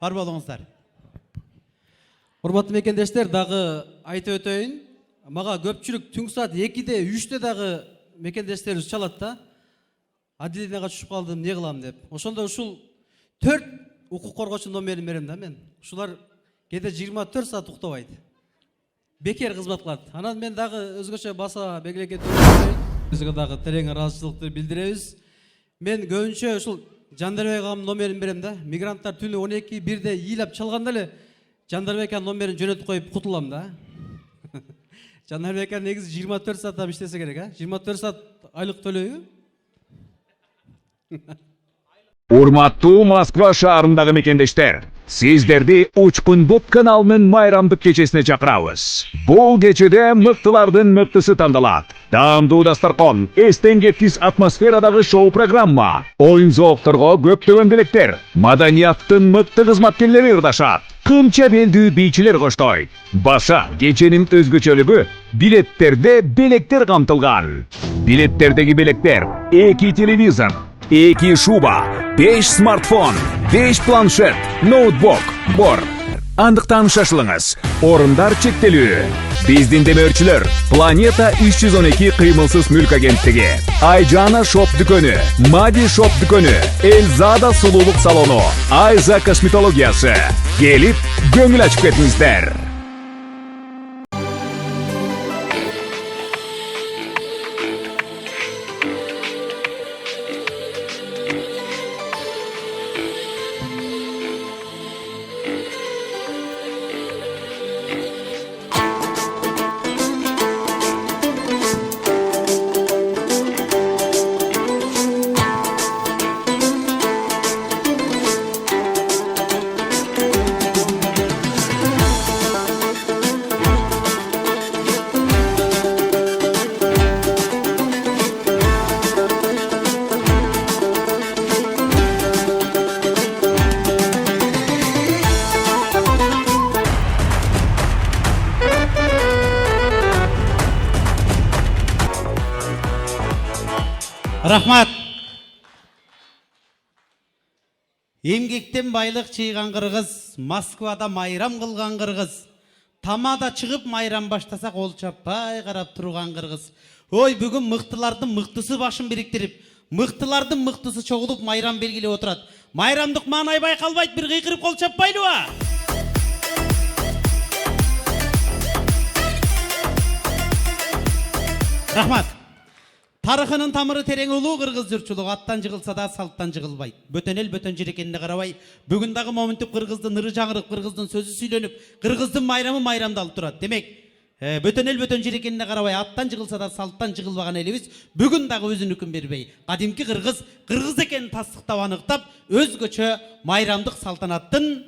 Бар болуңуздар. Урматтуу мекендештер, дагы айтып өтөйүн. Мага көпчүлүк түнкү саат 2-де, 3-те дагы мекендештерибиз чалат да. Отделениеге түшүп калдым, не кылам деп. Ошондо ушул 4 укук коргоочу номерин берем да мен. Ушулар кээде 24 саат уктабайт. Бекер кызмат кылат. Анан мен дагы өзгөчө баса белгилеп кетейин. Өзгө дагы терең ыраазычылыкты билдиребиз. Мен көбүнчө ушул Жандарбек агамдын номерин берем да. Мигранттар түнү 12-1-де ыйлап чалганда эле Жандарбек агамдын номерин жөнөтүп коюп кутулам да. Жандарбек негизи 24 сааттап иштесе керек, а? 24 саат айлык төлөйбү? Урматтуу Москва шаарындагы мекендештер, сиздерди Учкун Боб каналынын майрамдык кечесине чакырабыз. Бул кечеде мыктылардын мыктысы тандалат. Даамдуу дастаркон, эстен кеткис атмосферадагы шоу программа, оюн зоокторго көптөгөн белектер, маданияттын мыкты кызматкерлери ырдашат. Кымча белдүү бийчилер коштойт. Баса кеченин өзгөчөлүгү билеттерде белектер камтылган. Билеттердеги белектер 2 телевизор, 2 шуба, 5 смартфон, 5 планшет, ноутбук бор. Андыктан шашылыңыз. Орындар чектелүү. Биздин демөөрчүлөр Планета 312 кыймылсыз мүлк агенттиги, Айжана шоп дүкөнү, Мади шоп дүкөнү, Элзада сулуулук салону, Айза косметологиясы. Келип, көңүл ачып кетиңиздер. Рахмат. Эмгектен байлык чыйган кыргыз, Москвада майрам кылган кыргыз. Тамада чыгып майрам баштасак ол чаппай карап турган кыргыз. Ой, бүгүн мыктылардын мыктысы башын бириктирип, мыктылардын мыктысы чогулуп майрам белгилеп отурат. Майрамдык маанай байкалбайт, бир кыйкырып кол чаппайлыбы? Рахмат. Тарыхынын тамыры терең улуу кыргыз журтчулугу, аттан жыгылса да салттан жыгылбайт. Бөтөн эл бөтөн жер экенине карабай, бүгүн дагы моминтип кыргыздын ыры жаңырып, кыргыздын сөзү сүйлөнүп, кыргыздын майрамы майрамдалып турат. Демек, бөтөн эл бөтөн жер экенине карабай, аттан жыгылса да салттан жыгылбаган элибиз бүгүн дагы өзүнүкүн бербей, кадимки кыргыз экенин тастыктап аныктап, өзгөчө майрамдык салтанаттын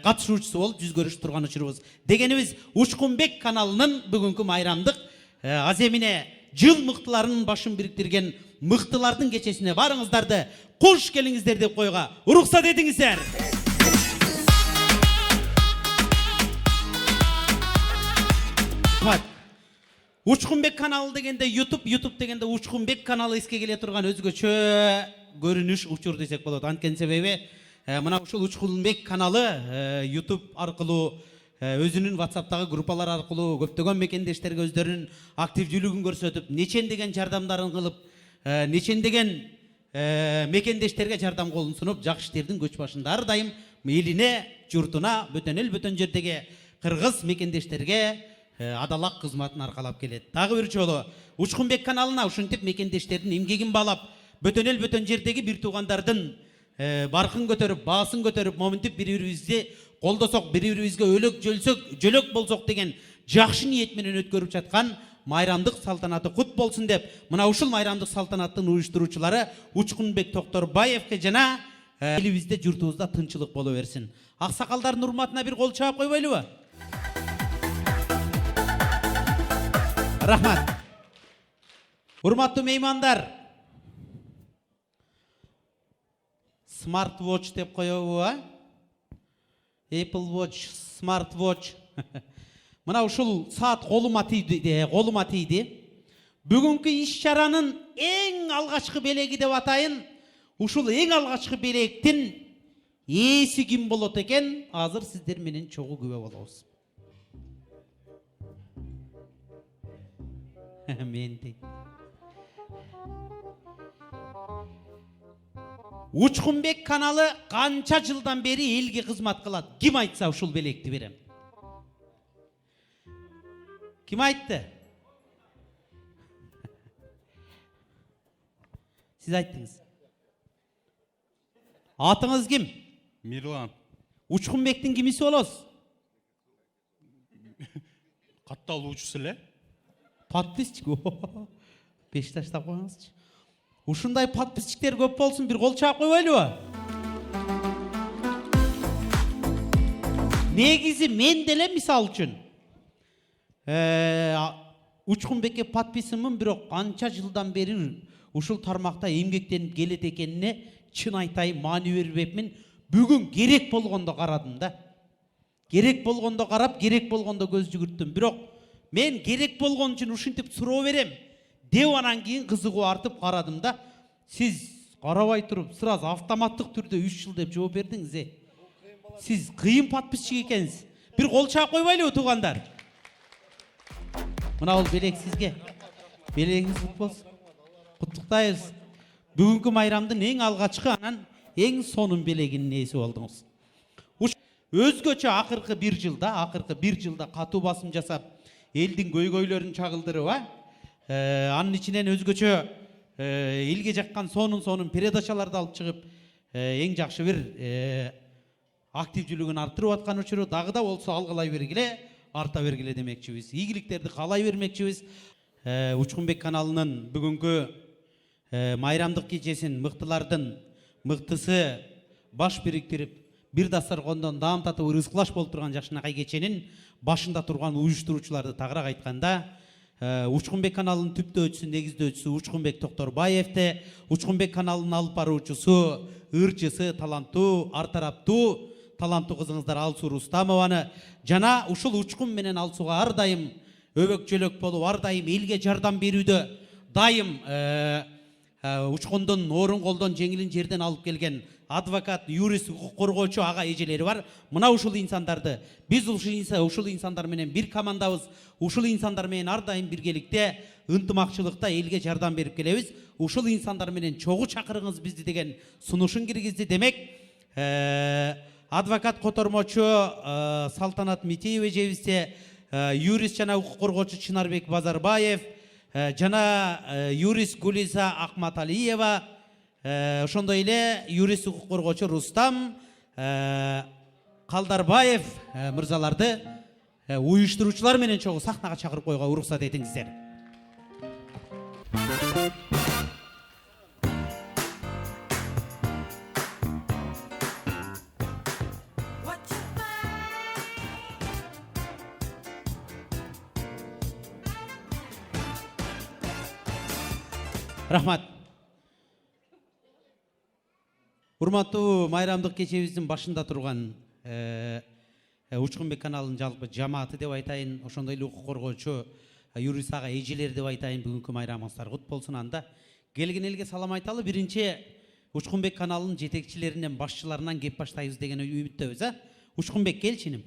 катышуучусу болуп жүз көрүшүп турган учурубуз. Дегенибиз, Учкунбек каналынын бүгүнкү майрамдык аземине жыл мыктыларынын башын бириктирген мыктылардын кечесине барыңыздарды кош келиңиздер деп койго уруксат этиңиздер. Учкунбек каналы дегенде YouTube дегенде Учкунбек каналы эске келе турган өзгөчө көрүнүш учур десек болот. Анткени себеби мына ушул Учкунбек каналы YouTube аркылуу өзүнүн WhatsApp'тагы группалар аркылуу көптөгөн мекендештерге өздөрүнүн активдүүлүгүн көрсөтүп, нечендеген жардамдарын кылып, нечендеген мекендештерге жардам колун сунуп, жакшы иштердин көч башында ар дайым элине, журтуна, бөтөн эл, бөтөн жердеги кыргыз мекендештерге адалак кызматын аркалап келет. Дагы бир жолу Учкунбек каналына ушинтип мекендештердин эмгегин баалап, бөтөн эл, бөтөн жердеги бир туугандардын баркын көтөрүп, баасын көтөрүп, моминтип бири-бирибизди колдосок, бири-бирибизге жөлөк болсок деген жакшы ниет менен өткөрүп жаткан майрамдык салтанаты кут болсун деп, мына ушул майрамдык салтанаттын уюштуруучулары Учкунбек Токторбаевке жана элибизде, журтубузда тынчылык боло берсин. Аксакалдардын урматына бир кол чаап койбойлубу? Рахмат. Урматтуу меймандар, Smart Watch деп коебу, Apple Watch, Smart Watch. Мына ушул саат колума тийди. Бүгүнкү иш-чаранын эң алгачкы белеги деп атайын. Ушул эң алгачкы белектин ээси ким болот экен, азыр сиздер менен чогуу күбө болобуз. Мен дейт. Учкунбек каналы канча жылдан бери элге кызмат кылат? Ким айтса ушул белекти берем. Ким айтты? Сиз айттыңыз. Атыңыз ким? Мирлан. Учкунбектин кимиси болосуз? Катталуучусу эле. Подписчик. 5 таштап коюңузчу. Ушундай подписчиктер көп болсун, бир кол чаап койбойлубу? Негизи мен деле мисал үчүн Учкунбекке подписымын, бирок канча жылдан бери ушул тармакта эмгектенип келет экенине чын айтайын, маани бербепмин. Бүгүн керек болгондо карадым да. Керек болгондо карап, керек болгондо көз жүгүрттүм. Бирок мен керек болгон үчүн ушинтип суроо берем деп анан кийин кызыгуу артып карадым да. Сиз карабай туруп сразу автоматтык түрдө 3 жыл деп жооп бердиңиз. Сиз кыйын подписчик экенсиз. Бир кол чаап койбойлубу туугандар? Мына бул белек сизге. Белегиңиз кут болсун. Куттуктайбыз. Бүгүнкү майрамдын эң алгачкы анан эң сонун белегинин ээси болдуңуз. Өзгөчө акыркы бир жылда катуу басым жасап, элдин көйгөйлөрүн чагылдырып, анын ичинен өзгөчө элге жаккан сонун передачаларды алып чыгып, эң жакшы бир активдүүлүгүн арттырып аткан учуру дагы да болсо алгылай бергиле, арта бергиле демекчибиз. Ийгиликтерди каалай бермекчибиз. Учкунбек каналынын бүгүнкү майрамдык кечесин мыктылардын мыктысы баш бириктирип, бир дастаркондон даам татып ырыскылаш болуп турган жакшынакай кеченин башында турган уюштуруучуларды тагыраак айтканда, Учкунбек каналынын түптөөчүсү, негиздөөчүсү Учкунбек Токторбаевди, Учкунбек каналынын алып баруучусу, ырчысы, артараптуу таланттуу кызыңыздар Алсуу Рустамованы жана ушул Учкун менен Алсууга ар дайым өбөк-жөлөк болуп, ар дайым элге жардам берүүдө дайым Учкундун орун колдон жеңилин жерден алып келген адвокат, юрист, укук коргоочу ага эжелери бар. Мына ушул инсандарды биз ушул инсандар менен бир командабыз. Ушул инсандар менен ар дайым биргеликте, ынтымакчылыкта элге жардам берип келебиз. Ушул инсандар менен чогуу чакырыңыз бизди деген сунушун киргизди. Демек, адвокат котормочу Салтанат Митиева эжебизде, юрист жана укук коргоочу Чынарбек Базарбаев, жана юрист Гулиза Акматалиева, ошондой эле юрист укук коргоочу Рустам Калдарбаев мырзаларды уюштуруучулар менен чогуу сахнага чакырып коюуга уруксат этиңиздер. Рахмат. Урматтуу майрамдык кечебиздин башында турган Учкунбек каналынын жалпы жамааты деп айтайын, ошондой эле укук коргоочу юрист ага эжелер деп айтайын, бүгүнкү майрамыңыздар кут болсун. Анда келген элге салам айталы. Биринчи Учкунбек каналынын жетекчилеринен, башчыларынан кеп баштайбыз деген үмүттөбүз. Учкунбек келчиним.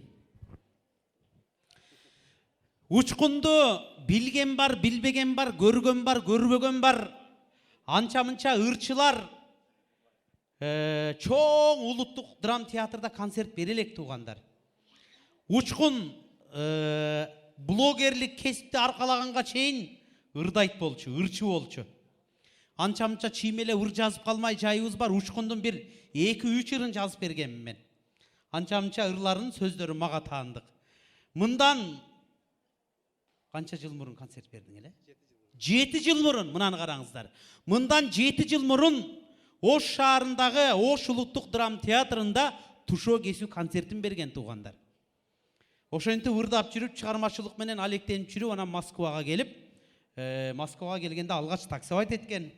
Учкунду билген бар, билбеген бар, көргөн бар, көрбөгөн бар. Анча-мынча ырчылар чоң улуттук драм театрда концерт бере элек туугандар. Учкун блогерлик кесипти аркалаганга чейин ырдайт болчу, ырчы болчу. Анча-мынча чиймеле ыр жазып калмай жайыбыз бар. Учкундун бир 2-3 ырын жазып бергенмин мен. Анча-мынча ырлардын сөздөрү мага таандык. Мындан канча жыл мурун концерт бердиң эле? 7 жыл мурун, мынаны караңыздар. Мындан 7 жыл мурун Ош шаарындагы Ош улуттук драм театрында тушоо кесүү концертин берген туугандар. Ошентип ырдап жүрүп, чыгармачылык менен алектенип жүрүп, анан Москвага келип, Москвага келгенде алгач таксовать эткен.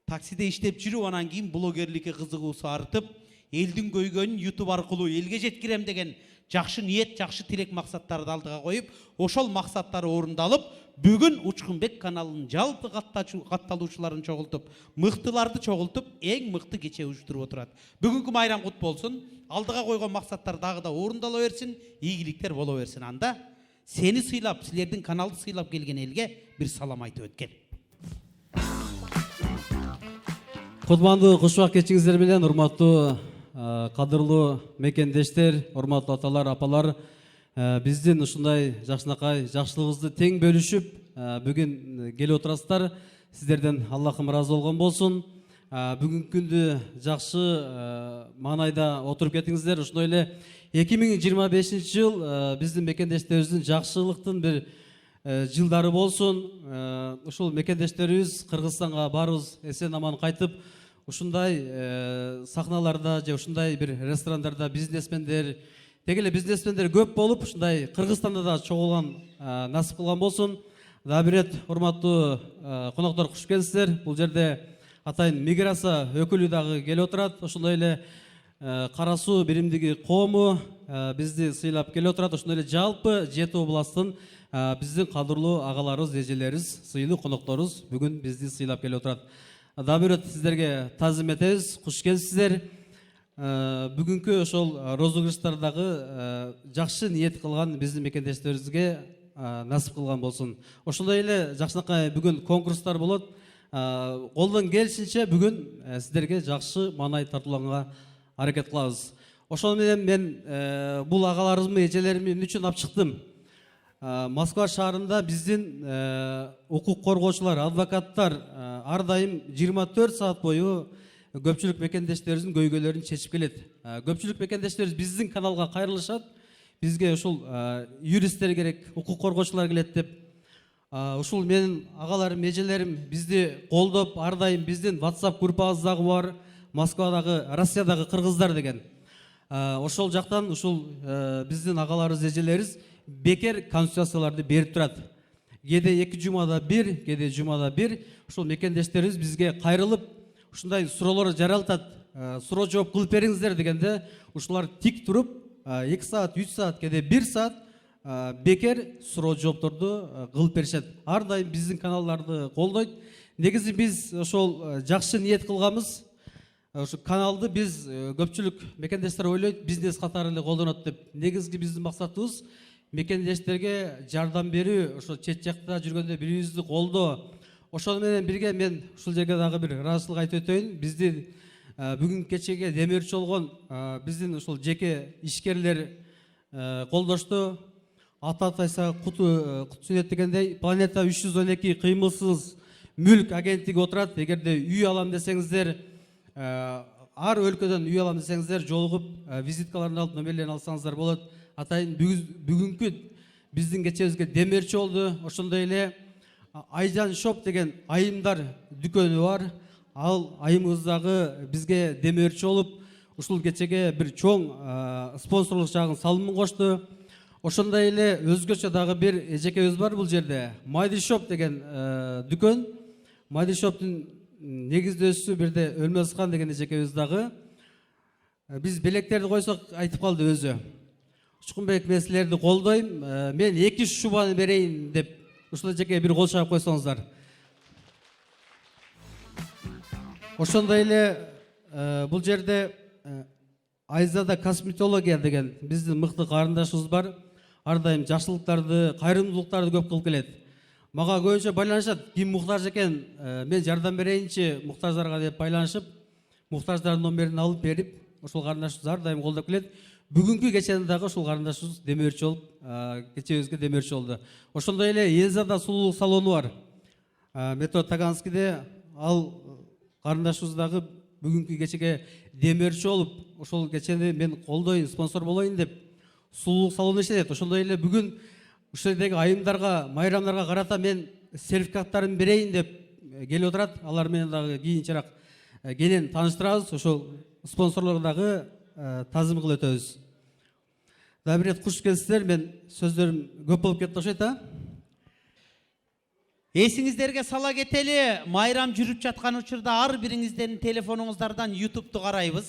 Таксиде иштеп жүрүп, анан кийин блогерликке кызыгуусу артып, элдин көйгөнүн YouTube аркылуу элге жеткирем деген жакшы ниет, жакшы тилек максаттарды алдыга коюп, ошол максаттары орундалып, бүгүн Учкунбек каналынын жалпы катталуучуларын чогултуп, мыктыларды чогултуп, эң мыкты кече уюштуруп отурат. Бүгүнкү майрам кут болсун. Алдыга койгон максаттар дагы да орундала берсин, ийгиликтер боло берсин. Анда сени сыйлап, силердин каналды сыйлап келген элге бир салам айтып өткел. Кутмандуу кушбак кечиңиздер менен урматтуу кадырлуу мекендештер, урматтуу аталар, апалар, биздин ушундай жакшынакай жакшылыгыбызды тең бөлүшүп бүгүн келип отурасыздар. Сиздерден Аллахым ыраазы болгон болсун. Бүгүнкү күндү жакшы маанайда отуруп кетиңиздер. Ошондой эле 2025 жыл биздин мекендештерибиздин жакшылыктын бир жылдары болсун. Ушул мекендештерибиз Кыргызстанга барыбыз эсен аман кайтып, ушундай сахналарда же ушундай бир ресторандарда бизнесмендер, тегеле бизнесмендер көп болуп, ушундай Кыргызстанда да чогулган насип кылган болсун. Дагы бир рет урматтуу коноктор куш келипсиздер. Бул жерде атайын миграция өкүлү дагы келип отурат. Ошондой эле Кара суу биримдиги коому бизди сыйлап келип отурат. Ошондой эле жалпы Жети областын биздин кадырлуу агаларыбыз, эжелерибиз, сыйлуу конокторубуз бүгүн бизди сыйлап келип отурат. Дагы бир рет сиздерге таазим этебиз, куш келипсиздер. Бүгүнкү ошол розыгрыштардагы жакшы ниет кылган биздин мекендештерибизге насип кылган болсун. Ошондой эле жакшынакай бүгүн конкурстар болот. Колдон келишинче бүгүн сиздерге жакшы маанай тартууланга аракет кылабыз. Ошол менен мен бул агаларыбызды, эжелеримди эмне үчүн алып чыктым? Москва шаарында биздин укук коргоочулар, адвокаттар ар дайым 24 саат бою көпчүлүк мекендештерибиздин көйгөйлөрүн чечип келет. Көпчүлүк мекендештерибиз биздин каналга кайрылышат. Бизге ушул юристтер керек, укук коргоочулар келет деп. Ушул менин агаларым, эжелерим бизди колдоп, ар дайым биздин WhatsApp группабыз дагы бар. Москвадагы, Россиядагы кыргыздар деген. Ошол жактан ушул биздин агаларыбыз, эжелерибиз бекер консультацияларды берип турат. Кээде 2 жумада бир, кээде жумада бир ушул мекендештерибиз бизге кайрылып, ушундай суроолор жаралтат. Суроо жооп кылып бериңиздер дегенде, ушулар тик туруп 2 саат, 3 саат, кээде 1 саат бекер суроо жоопторду кылып беришет. Ар дайым биздин каналдарды колдойт. Негизи биз ошол жакшы ниет кылганбыз. Ошо каналды биз көпчүлүк мекендештер ойлойт, бизнес катары эле колдонот деп. Негизги биздин максатыбыз мекендештерге жардам берүү, ошо чет жакта жүргөндө бирибизди колдоо. Ошону менен бирге мен ушул жерге дагы бир ыраазычылык айтып өтөйүн. Биздин бүгүнкү кечеге демөөрчү болгон биздин ушул жеке ишкерлер колдошту. Ата тайса куту сүнөт дегендей, Планета 312 кыймылсыз мүлк агенттиги отурат. Эгерде үй алам десеңиздер, ар өлкөдөн үй алам десеңиздер, жолугуп визиткаларын алып, номерлерин алсаңыздар болот. Атайын бүгүнкү биздин кечебизге демөөрчү болду. Ошондой эле Айжан шоп деген айымдар дүкөнү бар. Ал айымыбыздагы бизге демөөрчү болуп, ушул кечеге бир чоң спонсорлук жагын салымын кошту. Ошондой эле өзгөчө дагы бир эжекебиз бар бул жерде. Майди шоп деген дүкөн. Майди шоптун негиздөөчүсү бирде Өлмөсхан деген эжекебиз дагы. Биз белектерди койсок айтып калды өзү. Учкунбек, мен силерди колдойм. Мен 2 шубаны берейин деп ушул эжекеге бир кол чаап койсоңуздар. Ошондой эле бул жерде Айзада косметология деген биздин мыкты карындашыбыз бар. Ар дайым жакшылыктарды, кайрымдуулуктарды көп кылып келет. Мага көбүнчө байланышат, ким муктаж экен, мен жардам берейинчи муктаждарга деп байланышып, муктаждардын номерин алып берип, ошол карындашыбыз ар дайым колдоп келет. Бүгүнкү кеченде дагы ушул карындашыбыз демөөрчү болуп, кечебизге демөөрчү болду. Ошондой эле Элзада сулуулук салону бар. Метро Таганскиде ал карындашыбыз дагы бүгүнкү кечеге демөөрчү болуп, ошол кечени мен колдойн, спонсор болоюн деп сулуулук салону иштетет. Ошондой эле бүгүн ушул жердеги айымдарга, майрамдарга карата мен сертификаттарын берейин деп келип отурат. Алар менен дагы кийинчерээк кенен тааныштырабыз. Ошол спонсорлорго дагы таазим кылып өтөбүз. Дагы бир рет куш келипсиздер. Мен сөздөрүм көп болуп кетти окшойт а? Эсиңиздерге сала кетели, майрам жүрүп жаткан учурда ар бириңиздердин телефонуңуздардан YouTube'ду карайбыз.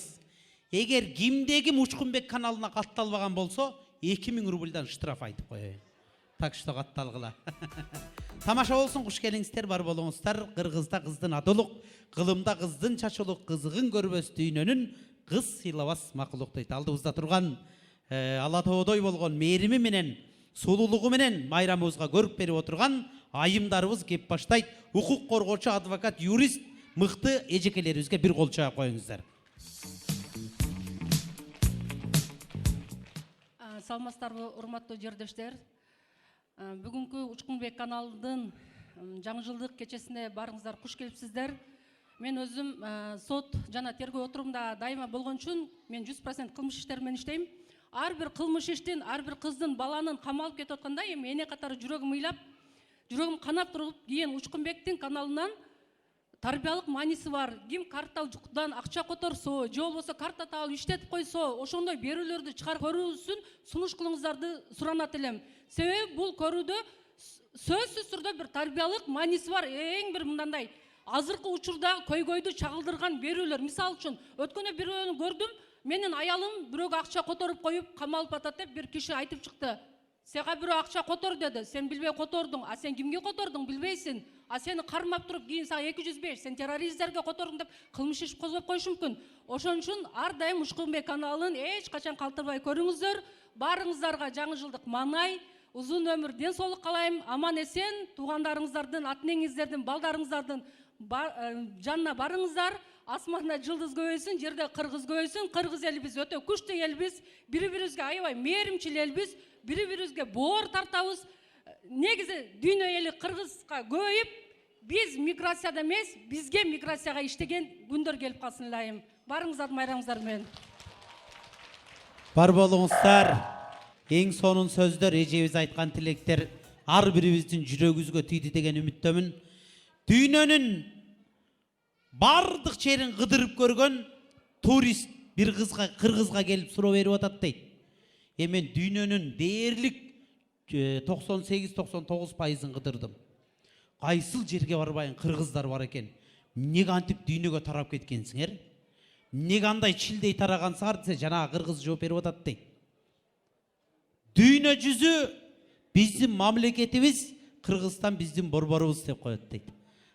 Егер кимде-ким Учкунбек каналына катталбаган болсо 2000 рубльдан штраф айтып коеюн. Так что катталгыла. Тамаша болсун, куш келиңиздер, бар болуңуздар. Кыргызда кыздын адылык, кылымда кыздын чачылык, кызыгын көрбөс дүйнөнүн кыз сыйлабас макулук дейт. Алдыбызда турган ала тоодой болгон мээрими менен, сулуулугу менен майрамыбызга көрүп берип отурган айымдарыбыз кеп баштайт. Укук коргоочу, адвокат, юрист мыкты эжекелерибизге бир кол чаап коюңуздар. Саламатсыздарбы, урматтуу жердештер. Бүгүнкү Учкунбек каналынын жаңы жылдык кечесине барыңыздар куш келипсиздер. Мен өзүм сот жана тергөө отурумда дайыма болгон үчүн мен 100% кылмыш иштери менен иштейм. Ар бир кылмыш иштин, ар бир кыздын, баланын камалып кетип атканда эми эне катары жүрөгүм ыйлап, жүрөгүм канап туруп, кийин Учкунбектин каналынан тарбиялык мааниси бар. Ким картадан акча которсо, же болбосо карта таап иштетип койсо, ошондой берүүлөрдү чыгарып көрүү үчүн сунуш кылыңыздарды суранат элем. Себеби бул көрүүдө сөзсүз түрдө бир тарбиялык мааниси бар. Эң бир мындандай азыркы учурда көйгөйдү чагылдырган берүүлөр. Мисалы үчүн, өткөндө бирөөнү көрдүм, менин аялым бирөөгө акча которуп коюп камалып атат деп бир киши айтып чыкты. Сага бирөө акча котор деди. Сен билбей котордуң. А сен кимге котордуң билбейсиң. А сени кармап туруп кийин сага 205 сен террористтерге котордуң деп кылмыш иш козгоп коюшу мүмкүн. Ошон үчүн ар дайым Учкунбек каналын эч качан калтырбай көрүңүздөр. Барыңыздарга жаңы жылдык маанай, узун өмүр, ден соолук каалайм. Аман эсен туугандарыңыздардын, ата-энеңиздердин, балдарыңыздардын жанына барыңыздар. Асманда жылдыз көбөйсүн, жерде кыргыз көбөйсүн. Кыргыз элибиз өтө күчтүү элбиз. Бири-бирибизге аябай мээримчил элбиз. Бири-бирибизге боор тартабыз. Негизи дүйнө эли кыргызга көбөйүп, биз миграцияда эмес, бизге миграцияга иштеген күндөр келип калсын элайым. Барыңыздар майрамыңыздар менен. Бар болуңуздар. Эң сонун сөздөр, эжебиз айткан тилектер ар бирибиздин жүрөгүбүзгө тийди деген үмүттөмүн. Дүйнөнүн бардык жерин кыдырып көргөн турист бир кыргызга келип суроо берип атат дейт. Мен дүйнөнүн дээрлик 98-99%-ын кыдырдым. Кайсыл жерге барбайын кыргыздар бар экен. Эмнеге антип дүйнөгө тарап кеткенсиңер? Эмнеге андай чилдей тарагансыңар десе, жанагы кыргыз жооп берип атат дейт. Дүйнө жүзү биздин мамлекетибиз, Кыргызстан биздин борборубуз деп коет дейт.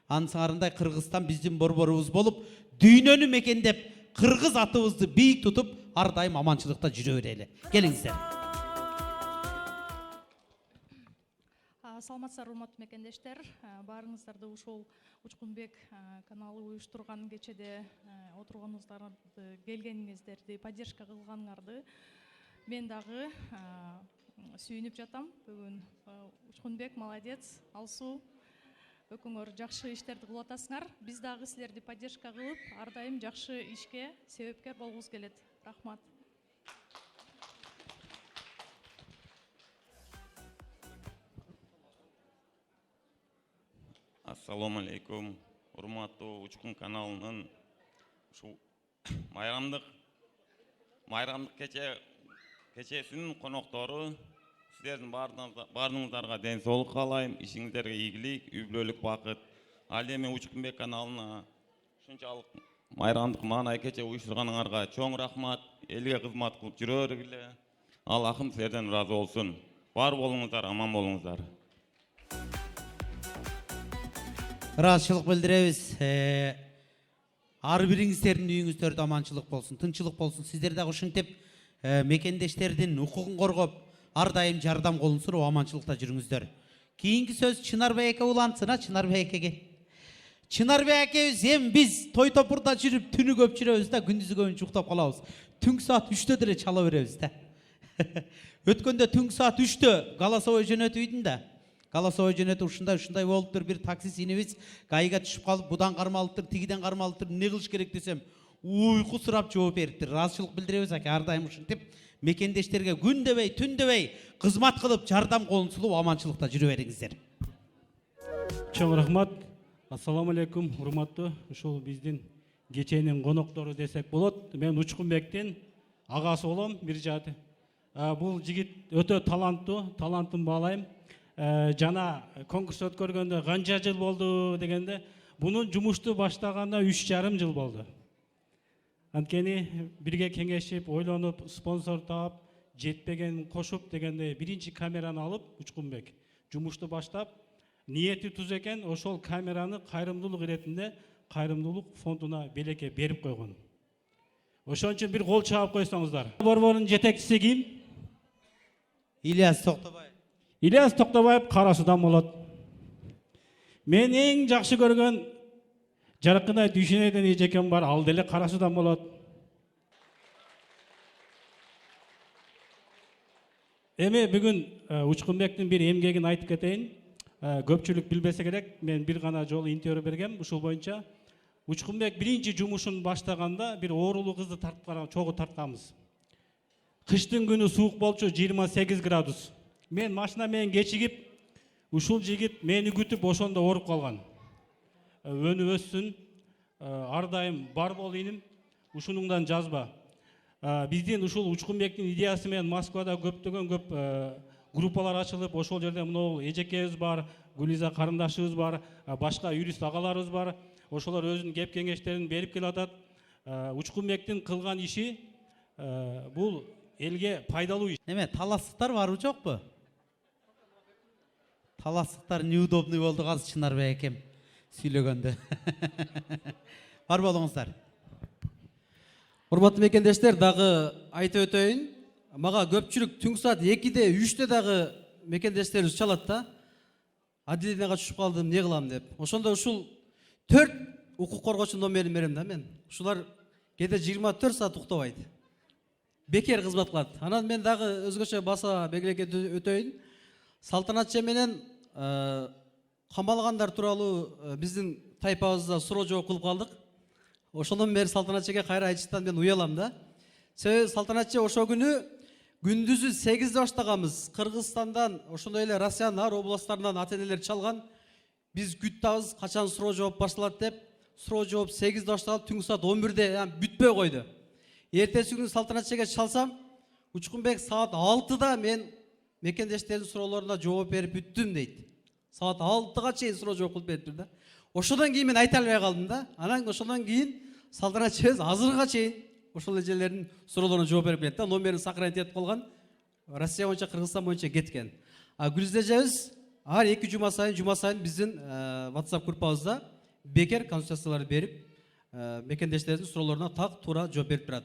Ансыңарындай Кыргызстан биздин борборубуз болуп, дүйнөнү мекендеп, кыргыз атыбызды бийик тутуп, ар дайым аманчылыкта жүрө берели. Келиңиздер. Саламатсыздар, урматтуу мекендештер. Барыңыздарды ушул Учкунбек каналы уюштурган кечеде отурганыңыздарды, келгениңиздерди, поддержка кылганыңарды мен дагы сүйүнүп жатам. Бүгүн Учкунбек молодец, алсуу. Өкүңөр жакшы иштерди кылып атасыңар. Биз дагы силерди поддержка кылып, ар дайым жакшы ишке себепкер болгубуз келет. Рахмат. Ассаламу алейкум, урматтуу Учкун каналынын ушу майрамдык кечесинин коноктору, силердин баарыңыздарга ден соолук каалайм, ишиңиздерге ийгилик, үй бүлөлүк бакыт. Ал эми Учкунбек каналына ушунчалык майрамдык маанай кече уюштурганыңарга чоң рахмат. Элге кызмат кылып жүрө бергиле. Аллахым силерден ыраазы болсун. Бар болуңуздар, аман болуңуздар. Ыраазычылык билдиребиз. Ар бириңиздердин үйүңүздөрдө аманчылык болсун, тынчылык болсун. Сиздер дагы ушинтип мекендештердин укугун коргоп, ар дайым жардам колун суруп аманчылыкта жүрүңүздөр. Кийинки сөз Чынарбек эке улантсын, Чынарбек экеге. Чынарбек экебиз биз той топурда жүрүп түнү көп жүрөбүз да, күндүзү көбүнчө уктап калабыз. Түнкү саат 3-тө деле чала беребиз да. Өткөндө түнкү саат 3-тө Голосовой жөнөтүп идим да. Голосовой жөнөтүп ушундай болуптур, бир таксист инебиз кайга түшүп калып, будан кармалыптыр, тигиден кармалыптыр, эмне кылыш керек десем, уйку сурап жооп бериптир. Ыраазычылык билдиребиз аке, ар дайым ушинтип мекендештерге күн дебей, түн дебей кызмат кылып, жардам колун сулуп, аманчылыкта жүрө бериңиздер. Чоң рахмат. Ассаламу алейкум, урматтуу ушул биздин кеченин коноктору десек болот. Мен Учкунбектин агасы болом, бир жааты. Бул жигит өтө талантын баалайм. Жана конкурс өткөргөндө канча жыл болду дегенде, бунун жумушту баштаганда 3,5 жыл болду. Анткени бирге кеңешип, ойлонуп, спонсор таап, жетпеген кошуп дегенде биринчи камераны алып Учкунбек жумушту баштап, ниети туз экен, ошол камераны кайрымдуулук иретинде кайрымдуулук фондуна белекке берип койгон. Ошон үчүн бир кол чаап койсоңуздар. Борбордун жетекчиси ким? Ильяс Токтобаев. Ильяс Токтобаев Кара Судан болот. Мен эң жакшы көргөн Жаркынай Дүйшөнөйдөн эжекем бар, ал деле Кара Судан болот. Эми бүгүн Учкунбектин бир эмгегин айтып кетейин. Көпчүлүк билбесе керек, мен бир гана жолу интервью бергем, ушул боюнча. Учкунбек биринчи жумушун баштаганда бир оорулуу кызды тартып чогуу тартканбыз. Кыштын күнү суук болчу, 28 градус. Мен машина менен кечигип, ушул жигит мени күтүп ошондо ооруп калган. Өнү өссүн, ар дайым бар болуйнум, ушунуңдан жазба. Биздин ушул Учкунбектин идеясы менен Москвада көптөгөн группалар ачылып, ошол жерде мынау эжекебиз бар, Гүлиза карындашыбыз бар, башка юрист агаларыбыз бар. Ошолор өзүнүн кеп кеңештерин берип келатат. Учкунбектин кылган иши бул элге пайдалуу иш. Неме, таластыктар барбы жокпу? Таластыктар неудобный болду азыр Чынарбек экем сүйлөгөндө. Бар болуңуздар. Урматтуу мекендештер, дагы айтып өтөйүн. Мага көпчүлүк түнг саат 2-де, 3-те дагы мекендештерибиз чалат да. Отделениеге түшүп калдым, не кылам деп. Ошондо ушул 4 укук коргоочу номерин берем да мен. Ушулар кээде 24 саат уктабайт. Бекер кызмат кылат. Анан мен дагы өзгөчө баса белгилеп өтөйүн. Салтанатчы менен камалгандар тууралуу биздин тайпабызда суроо жооп кылып калдык. Ошондон бери Салтанатчыга кайра айтыштан мен уялам да. Себеби Салтанатчы ошол күнү күндүзү 8-де баштаганбыз. Кыргызстандан, ошондой эле Россиянын ар областтарынан ата-энелер чалган. Биз күттабыз, качан суроо жооп башталат деп. Суроо жооп 8-де башталып, түнг саат 11-де бүтпөй койду. Эртеси күнү Салтанатчыга чалсам, Учкунбек саат 6-да мен мекендештердин суроолоруна жооп берип бүттүм дейт. Саат 6-га чейин суроо жооп кылып бериптир да. Ошондон кийин мен айта албай калдым да. Анан ошондон кийин Салтанатчыбыз азыркыга чейин ошол эжелердин суроолоруна жооп берип келет да. Номерин сохранить этип калган. Россия боюнча, Кыргызстан боюнча кеткен. Гүлиза эжебиз ар 2 жума сайын биздин WhatsApp группабызда бекер консультациялар берип, мекендештердин суроолоруна так туура жооп берип турат.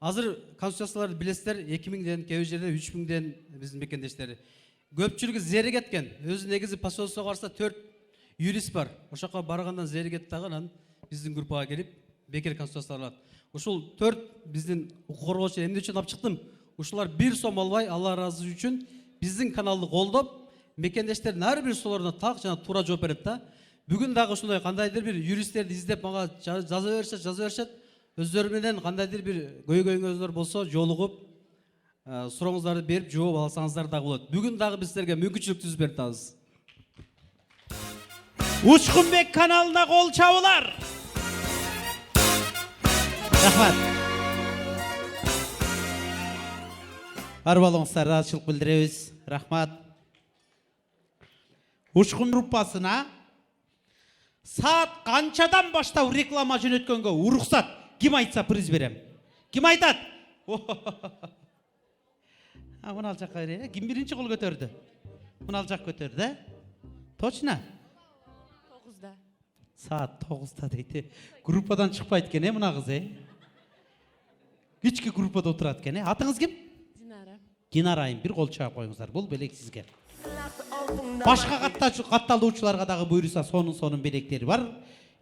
Азыр консультацияларды билесиздер, 2000ден, кээ жерде 3000ден биздин мекендештери. Көпчүлүгү зери кеткен. Өзү негизи посольствого барса 4 юрист бар. Ошока баргандан зери кетти дагы, анан биздин группага келип бекер консультациялар алат. Ушул 4 биздин укук коргоочу эмне үчүн алып чыктым? Ушулар бир сом албай, Алла разы үчүн биздин каналды колдоп, мекендештердин ар бир суроолоруна так жана туура жооп берет да. Бүгүн дагы ушундай кандайдыр бир юристтерди издеп мага жаза беришет. Өздөрү менен кандайдыр бир көйгөйүңүздөр болсо жолугуп, сурооңуздарды берип жооп алсаңыздар дагы болот. Бүгүн дагы биз силерге мүмкүнчүлүк түзүп берип атабыз. Учкунбек каналына кол чабуулар. Рахмат. Бар болуңуздар, ыраазычылык билдиребиз. Рахмат. Учкун группасына саат канчадан баштап реклама жөнөткөнгө уруксат? Ким айтса приз берем? Ким айтат? Мына жакка бере. Ким биринчи кол көтөрдү? Мына жак көтөрдү, Точно? 9-да. Саат 9-да дейт. Группадан чыкпайт экен, мына кыз, Кички группада отурат экен, Атыңыз ким? Динара. Динарайым, бир кол чаап коюңуздар. Бул белек сизге. Башка катталуучуларга дагы буйруса сонун белектери бар.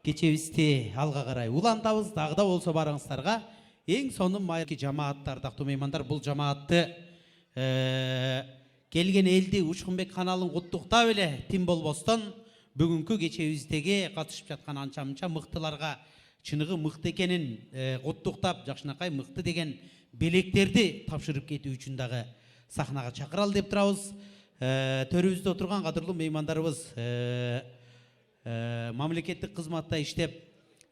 Кечебизди алга карай улантабыз, дагы да болсо барыңыздарга эң сонун майки жамааттар, дактуу меймандар, бул жамаатты келген элди Учкунбек каналын куттуктап эле тим болбостон бүгүнкү кечебиздеги катышып жаткан анча-мынча мыктыларга чыныгы мыкты экенин куттуктап, жакшынакай мыкты деген белектерди тапшырып кетүү үчүн дагы сахнага чакыралы деп турабыз. Төрүбүздө отурган кадырлуу меймандарыбыз мамлекеттик кызматта иштеп,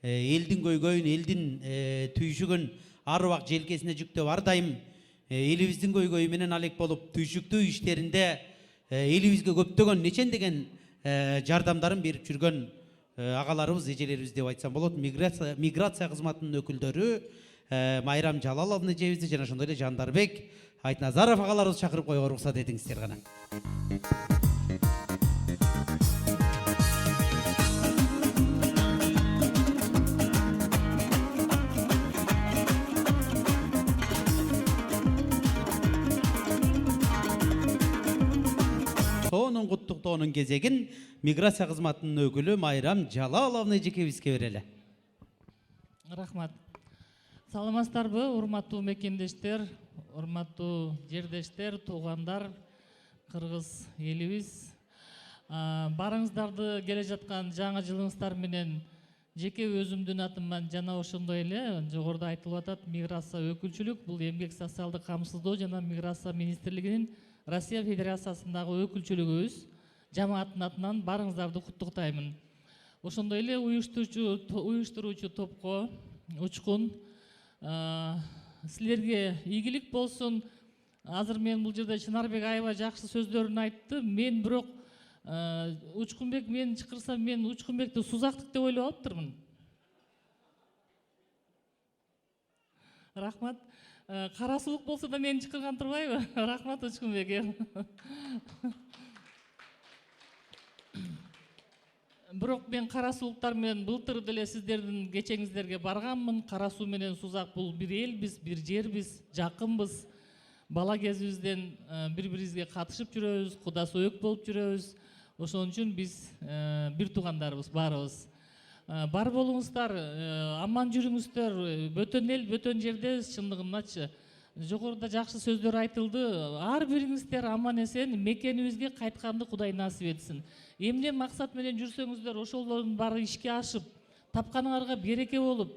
элдин көйгөйүн, элдин түйшүгүн ар убак желкесине жүктөп, ар дайым элибиздин көйгөйү менен алек болуп, түйшүктүү иштеринде элибизге көптөгөн нечендеген жардамдарын берип жүргөн агаларыбыз, эжелерибиз деп айтсам болот. Миграция кызматынын өкүлдөрү, Майрам Жалаловна эжебизди жана ошондой эле Жандарбек Айтназаров агаларыбызды чакырып коюуга уруксат этиңиздер кана. Сонун куттуктоонун кезегин миграция кызматынын өкүлү Майрам Жалаловна эжекебизге берели. Рахмат. Саламатсыздарбы, урматтуу мекендештер, урматтуу жердештер, туугандар, кыргыз элибиз. Барыңыздарды келе жаткан жаңы жылыңыздар менен жеке өзүмдүн атыман жана ошондой эле жогоруда айтылып атат миграция өкүлчүлүк, бул эмгек социалдык камсыздоо жана миграция министрлигинин Россия Федерациясындагы өкүлчүлүгүбүз жамааттын атынан барыңыздарды куттуктаймын. Ошондой эле уюштуруучу топко Учкун силерге ийгилик болсун. Азыр мен бул жерде Чынарбек аябай жакшы сөздөрүн айтты. Мен бирок Учкунбек мени чакырса, мен Учкунбекти сузактык деп ойлоп алыптырмын. Рахмат. Кара суук болсо да мени чакырган турбайбы? Рахмат Учкунбек. Бирок мен кара сууктар менен былтыр деле сиздердин кечеңиздерге барганмын. Кара суу менен Сузак бул бир элбиз, бир жербиз, жакынбыз. Бала кезибизден бири-бирибизге катышып жүрөбүз, куда сөөк болуп жүрөбүз. Ошон үчүн биз бир туугандарбыз баарыбыз. Бар болуңуздар, аман жүрүңүздөр. Бөтөн эл, бөтөн жердебиз чындыгындачы. Жогоруда жакшы сөздөр айтылды. Ар бириңиздер аман эсен мекенибизге кайтканды Кудай насип этсин. Эмне максат менен жүрсөңүздөр, ошолордун баары ишке ашып, тапканыңарга береке болуп,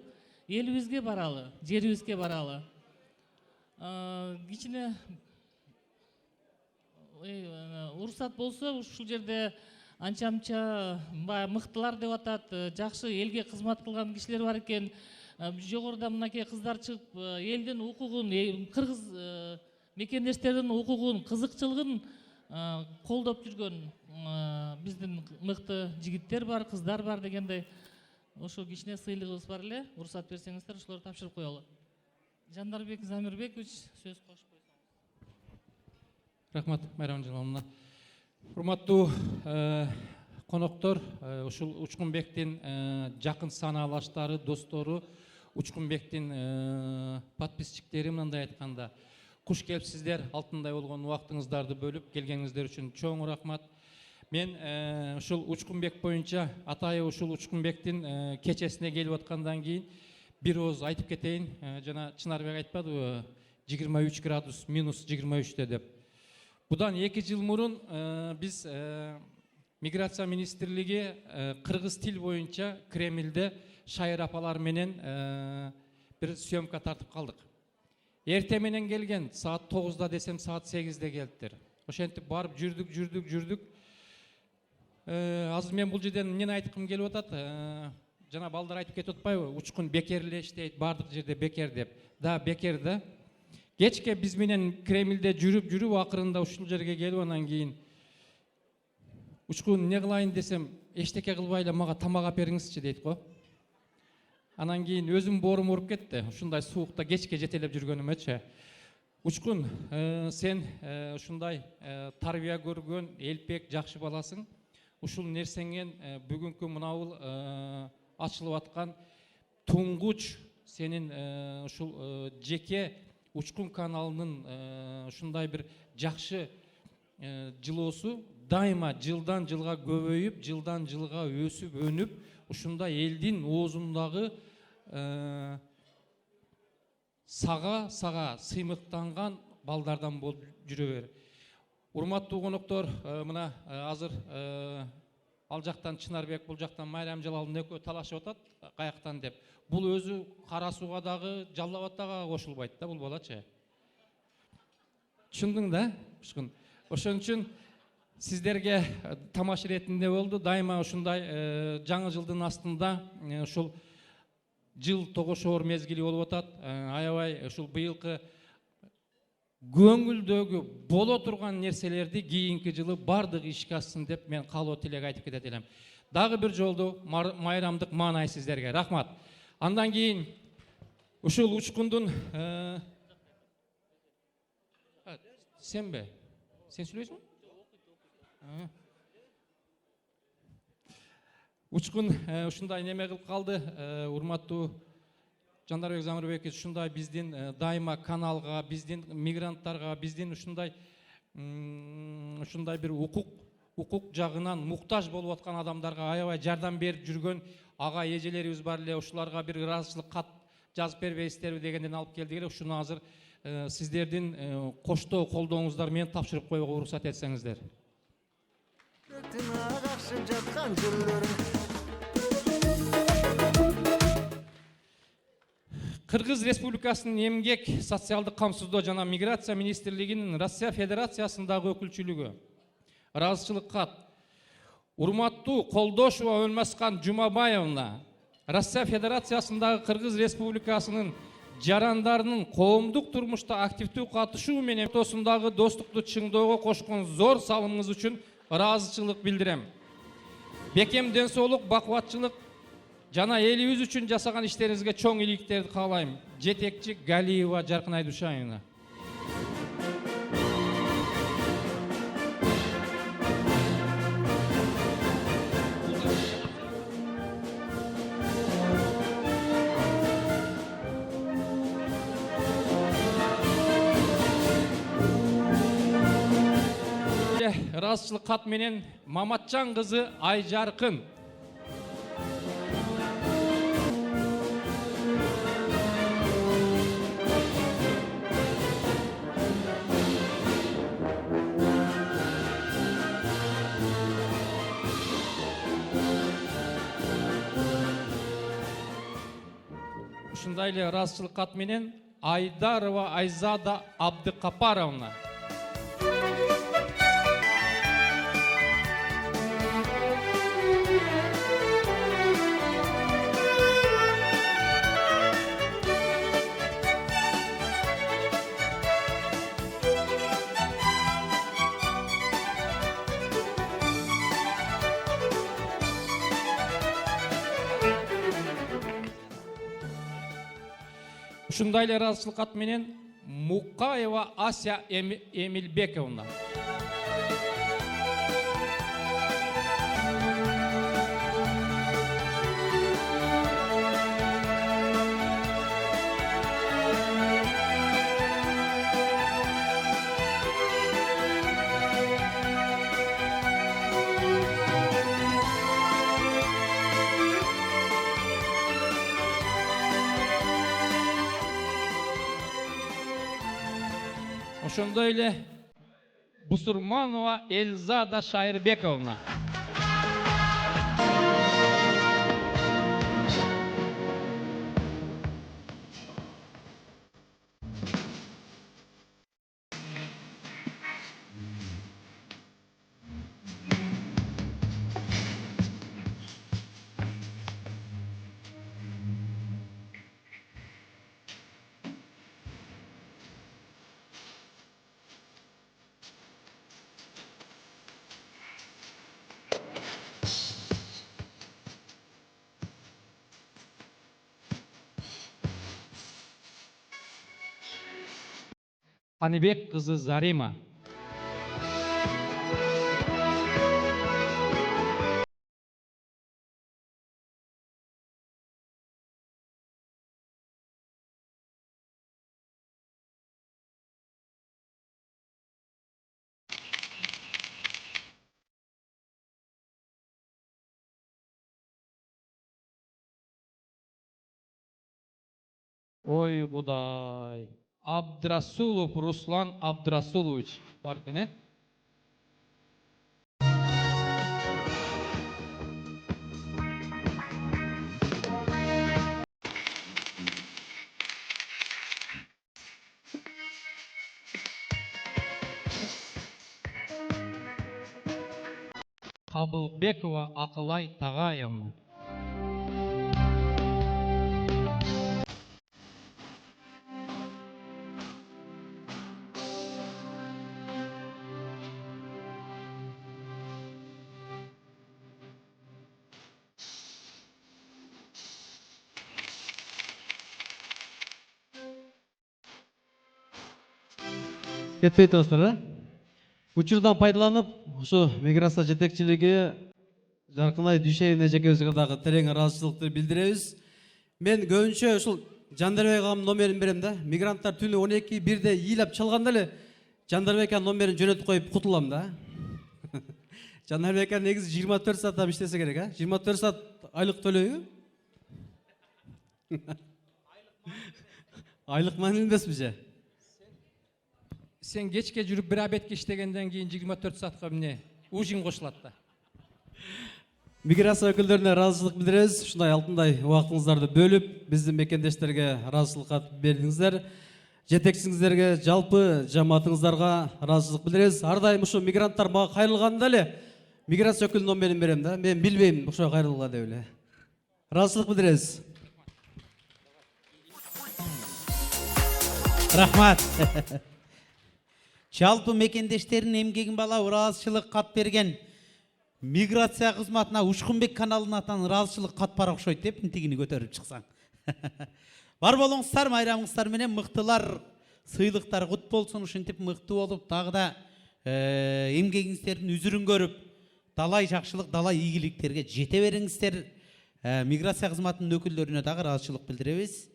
элибизге баралы, жерибизге баралы. Кичине уруксат болсо, ушул жерде анча-мынча мыктылар деп атат, жакшы элге кызмат кылган кишилер бар экен. Жогоруда мынакей кыздар чыгып, элдин укугун, кыргыз мекендештердин укугун, кызыкчылыгын колдоп жүргөн биздин мыкты жигиттер бар, кыздар бар дегендей. Ошо кичине сыйлыгыбыз бар эле. Уруксат берсеңиздер, ошолорду тапшырып коелу. Жандарбек Замирбекович, сөз кошуп койсоңуз. Рахмат, Майрам Жалаловна. Урматтуу коноктор, ушул Учкунбектин жакын санаалаштары, достору, Учкунбектин подписчиктери мындай айтканда, куш келипсиздер, алтындай болгон убактыңыздарды бөлүп келгениңиздер үчүн чоң рахмат. Мен ушул Учкунбек боюнча атайы ушул Учкунбектин кечесине келип аткандан кийин бир ооз айтып кетейин. Жана Чынарбек айтпадыбы, 23 градус минус 23 деп. Будан 2 жыл мурун биз Миграция министрлиги кыргыз тил боюнча Кремльде шайыр апалар менен бир съемка тартып калдык. Эрте менен келген, саат 9-да десем саат 8-де келиптир. Ошентип барып жүрдүк. Азыр мен бул жерден эмнени айткым келип атат? Жана балдар айтып кетип атпайбы? Учкун бекер эле иштейт, бардык жерде бекер деп. Да, бекер да. Кечке биз менен Кремльде жүрүп акырында ушул жерге келип анан кийин Учкун эмне кылайын десем, эчтеке кылбай эле мага тамак алып бериңизчи дейт го. Анан кийин өзүм боорум уруп кетти. Ушундай суукта кечке жетелеп жүргөнүмөчү. Учкун, сен ушундай тарбия көргөн, элпек, жакшы баласың. Ушул нерсеңен бүгүнкү мынабул ачылып аткан туңгуч сенин ушул жеке Учкун каналынын ушундай бир жакшы жылоосу дайыма жылдан жылга көбөйүп, жылдан жылга өсүп, өнүп, ушундай элдин оозундагы сага сыймыктанган балдардан болуп жүрө бер. Урматтуу коноктор, мына азыр ал жактан Чынарбек, бул жактан Майрам Жалаловна экөө талашып атат, каяктан деп. Бул өзү Кара сууга дагы, Жалал Абадка дагы кошулбайт да бул балачы. Түшүндүң да? Ошон үчүн сиздерге тамаш иретинде болду. Дайыма ушундай жаңы жылдын астында ушул жыл тогошоор мезгили болуп атат. Аябай ушул быйылкы көңүлдөгү боло турган нерселерди кийинки жылы бардык ишке ашсын деп мен каалоо тилек айтып кетет элем. Дагы бир жолду майрамдык маанай сиздерге. Рахмат. Андан кийин ушул учкундун сенбе? Сен сүйлөйсүңбү? Учкун ушундай неме кылып калды, урматтуу Жандарбек Замирбекович, ушундай биздин дайыма каналга, биздин мигранттарга, биздин ушундай бир укук жагынан муктаж болуп аткан адамдарга аябай жардам берип жүргөн ага эжелерибиз бар эле, ушуларга бир ыраазычылык кат жазып бербейсиздерби дегенден алып келдик эле. Ушуну азыр сиздердин коштоо колдооңуздар менен тапшырып коюуга уруксат этсеңиздер. Кыргыз Республикасынын Эмгек, социалдык камсыздоо жана миграция министрлигинин Россия Федерациясындагы өкүлчүлүгү. Ыраазычылык кат. Урматтуу Колдошова Өлмаскан Жумабаевна, Россия Федерациясындагы Кыргыз Республикасынын жарандарынын коомдук турмушта активдүү катышуу менен ортосундагы достукту чыңдоого кошкон зор салымыңыз үчүн ыраазычылык билдирем. Бекем ден соолук, бакубатчылык жана элибиз үчүн жасаган иштериңизге чоң ийгиликтерди каалайм. Жетекчи Галиева Жаркынай Душаевна. Ыраазычылык кат менен Маматжан кызы Айжаркын. Ушундай эле ыраазычылык кат менен Айдарова Айзада Абдыкапаровна. Ушундай эле ыраазычылык кат менен Мукаева Ася Эмилбековна. Ошондой эле Бусурманова Эльзада Шайырбековна. Анибек кызы Зарима. Ой, Будай. Абдрасулов Руслан Абдрасулович. Бар екен, Кабылбекова Акылай Тагаевна. кетпей тұрсыздар, а? Учурдан пайдаланып, ушу миграция жетекчилиги Жаркынай Дүйшеевне жекебизге дагы терең ыраазычылыкты билдиребиз. Мен көбүнчө ушул Жандарбек агамдын номерин берем да. Мигранттар түнү 12:1-де ыйлап чалганда эле Жандарбек агамдын номерин жөнөтүп коюп кутулам да. Жандарбек ака негизи 24 сааттап иштесе керек, а? 24 саат айлык төлөйбү? Айлык маани эмеспи же? Сен кечке жүрүп бир абетке иштегенден кийин 24 саатка эмне ужин кошулат да. Миграция өкүлдөрүнө ыраазычылык билдиребиз. Ушундай алтындай убактыңыздарды бөлүп, биздин мекендештерге ыраазычылык кат бердиңиздер. Жетекчиңиздерге, жалпы жамаатыңыздарга ыраазычылык билдиребиз. Ар дайым ушу мигранттар мага кайрылганда эле миграция өкүлүнүн номерин берем да. Мен билбейм ошого кайрылга деп эле. Ыраазычылык билдиребиз. Рахмат. Жалпы мекендештерин эмгегин бала ыраазычылык кат берген миграция кызматына Ушкунбек каналынын атынан ыраазычылык кат бар окшойт деп тигини көтөрүп чыксаң. Бар болуңуздар, майрамыңыздар менен мыктылар, сыйлыктар кут болсун, ушинтип мыкты болуп, дагы да эмгегиңиздердин үзүрүн көрүп, далай жакшылык, далай ийгиликтерге жете бериңиздер. Миграция кызматынын өкүлдөрүнө дагы ыраазычылык билдиребиз.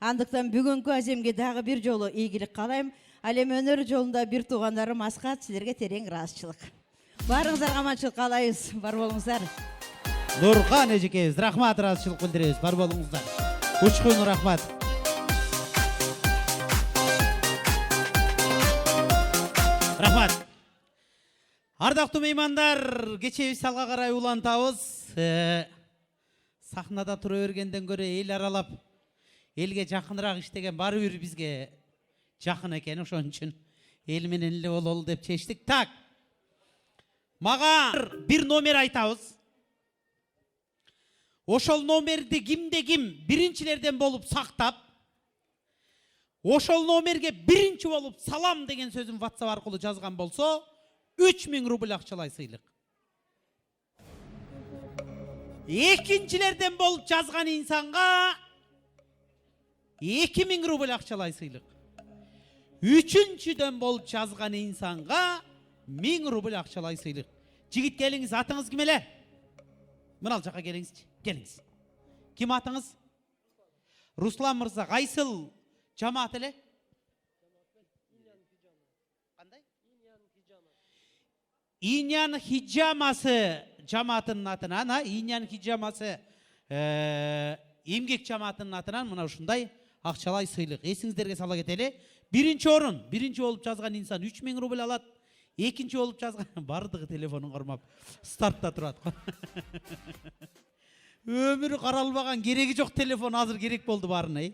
Андыктан бүгүнкү аземге дагы бир жолу ийгилик каалайм. Ал эми өнөр жолунда бир туугандарым Аскат, силерге терең ыраазычылык. Баарыңыздарга аманчылык каалайбыз. Бар болуңуздар. Нурхан эжекебиз, рахмат, ыраазычылык билдиребиз. Бар болуңуздар. Учкун рахмат. Рахмат. Ардактуу меймандар, кечебиз алга карай улантабыз. Сахнада тура бергенден көрө эл аралап, элге жакыныраак иштеген баары бир бизге жакын экен, ошон үчүн эл менен эле бололу деп чечтик. Так. Мага бир номер айтабыз. Ошол номерди кимде ким биринчилерден болуп сактап, ошол номерге биринчи болуп салам деген сөзүн WhatsApp аркылуу жазган болсо, 3000 рубль акчалай сыйлык. Экинчилерден болуп жазган инсанга 2000 рубль акчалай сыйлык. Үчүнчүдөн болуп жазган инсанга 1000 рубль акчалай сыйлык. Жигит келиңиз, атыңыз ким эле? Мына ал жака келиңизчи. Келиңиз. Ким атыңыз? Руслан мырза, кайсыл жамаат эле? Кандай? Иньян хиджамасы жамаатынын атынан, Иньян хиджамасы эмгек жамаатынын атынан мына ушундай акчалай сыйлык. Эсиңиздерге сала кетели. Биринчи орун, биринчи болуп жазган инсан 3000 рубль алат. Экинчи болуп жазган бардыгы телефонун кармап стартта турат. Өмүрү каралбаган, кереги жок телефон азыр керек болду баарына.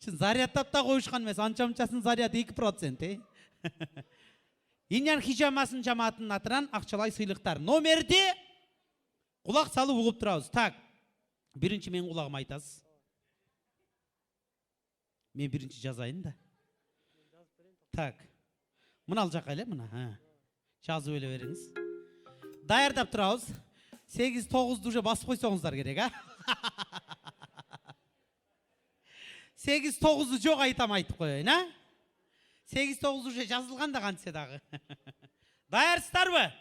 Чын зарядтап да коюшкан эмес, анча-мынчасын заряд 2%. Иньян хижамасынын жамаатынын атынан акчалай сыйлыктар. Номерди кулак салып угуп турабыз. Так. Биринчи мен кулагыма айтасыз. Мен биринчи жазайын да. Так. Мына ал жака эле, мына. Жазып эле бериңиз. Даярдап турабыз. 8-9-ду уже басып койсоңуздар керек, а? 8-9-ду жок айтам айтып коеюн, а? 8-9 уже жазылган да кантсе дагы. Даярсыздарбы?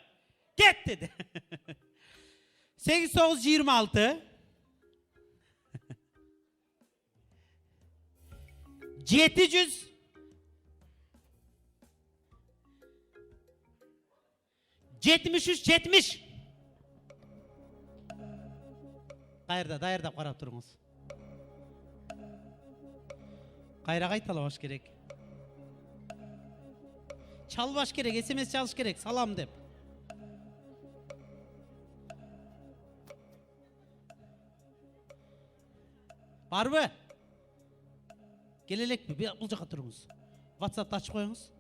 Кет деди. 8-9-26 700 73-70 Даярдап карап туруңуз. Кайра кайталабаш керек. Çalbaş керек, SMS çalış керек, salam деп. Барбы? Келелекпи? Бул жака туруңуз. WhatsApp'та ачып коюңуз.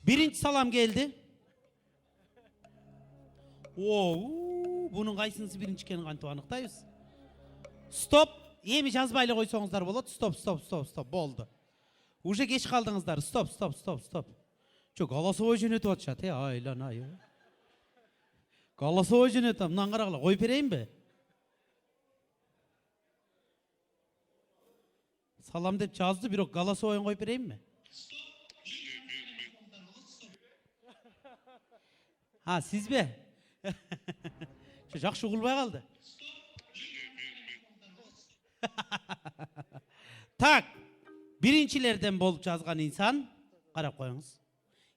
Биринчи салам келди. Бунун кайсынысы биринчи экенин кантип аныктайбыз? Стоп. Эми жазбай эле койсоңуздар болот. Стоп. Болду. Уже кеч калдыңыздар. Стоп. Чо, голосовой жөнөтүп атышат, айланай. Голосовой жөнөтөм, мындан карагыла, коюп берейинби? Салам деп жазды, бирок голосовойн коюп берейинби? Сизби? Жакшы угулбай калды. Так, биринчилерден болуп жазган инсан, карап коюңуз.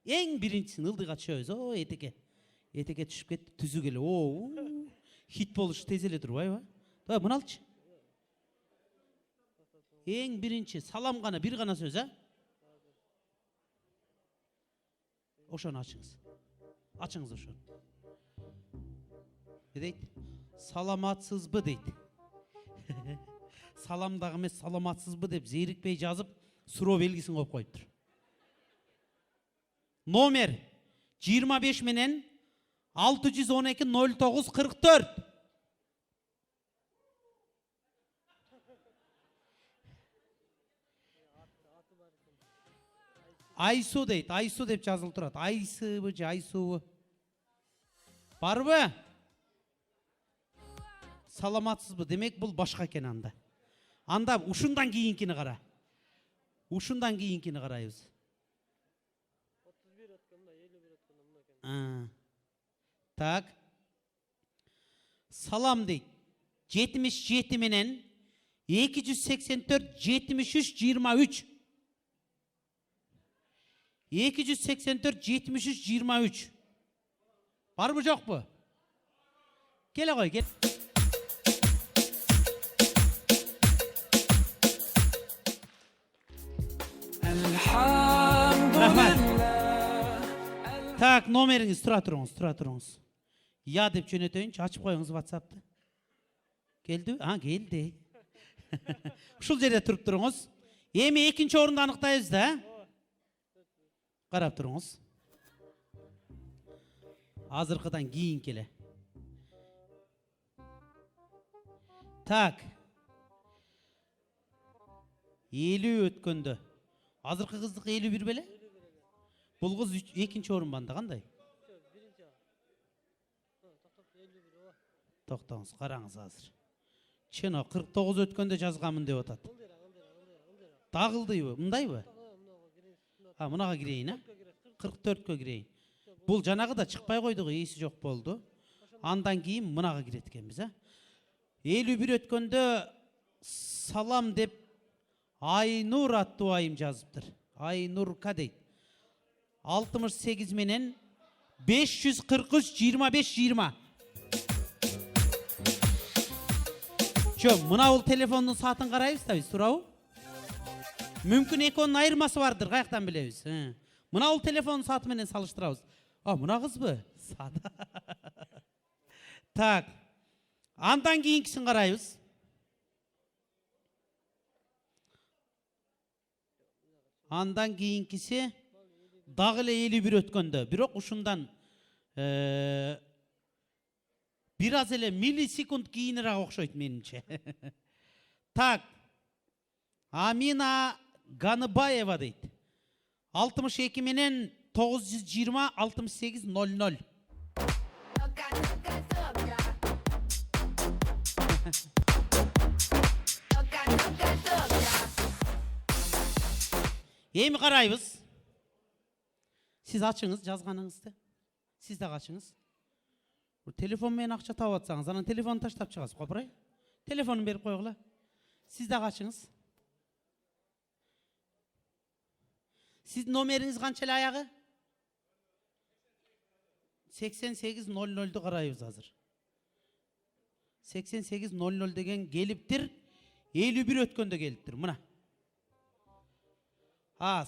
Эң биринчисин ылдыйга түшөбүз. О, этеке. Этеке түшүп кетти, түзүк эле. О, хит болуш тез эле турбайбы? Давай, мына алчы. Эң биринчи салам гана, бир гана сөз, Ошону ачыңыз. Ачыңыз ошону. Не дейт? Саламатсызбы дейт. Саламдагы эмес, саламатсызбы деп зерикпей жазып, суроо белгисин коюп коюптур. Номер 25 менен 612 09 44. Айсу дейт, Айсу деп жазылып турат. Айсыбы же Айсубы? Барбы? Саламатсызбы? Демек бул башка экен анда. Анда ушундан кийинкини кара. Ушундан кийинкини карайбыз. 31 өткөндө 51 өткөндө мына экен. Так. Салам дейт. 77 менен 284 73 23. 284 73 23. Барбы жокпу? Келе кой, кел. Так, номериңиз тура туруңуз. Я деп жөнөтөйүнчү, ачып коюңуз WhatsApp'ты. Келди? Келди. Ушул жерде туруп туруңуз. Эми экинчи орунду аныктайбыз да. Карап туруңуз. Азыркыдан кийин келе. Так. 50 өткөндө. Азыркы кыздык 51 беле? Бул кыз экинчи орун банда кандай? Токтоңуз, караңыз азыр. Чыно 49 өткөндө жазганмын деп атат. Дагылдыйбы? Мындайбы? Мынага кирейин, 44кө кирейин. Бул жанагы да чыкпай койду, эси жок болду. Андан кийин мынага кирет экенбиз, 51 өткөндө салам деп Айнур аттуу айым жазыптыр. Айнурка дейт. 68 менен 543 25 20. Жо, мына бул телефондун саатын карайбыз да биз, туурабы? Мүмкүн экөөнүн айырмасы бардыр, каяктан билебиз? Мына бул телефондун сааты менен салыштырабыз. Мына кызбы? Саат. Так. Андан кийинкисин карайбыз. Андан кийинкиси дагы эле 51 өткөндө. Бирок ушундан бир аз эле миллисекунд кийинирээк окшойт менимче. Так. Амина Ганыбаева дейт. 62 менен 920 68 00. Эми карайбыз. Сиз ачыңыз жазганыңызды. Сиз да ачыңыз. Телефон менен акча таап атсаңыз, анан телефонду таштап чыгасыз, копурай. Телефонун берип койгула. Сиз да ачыңыз. Сиздин номериңиз канча эле аягы? 8800'ду карайбыз азыр. 8800 деген келиптир. 51 өткөндө келиптир. Мына.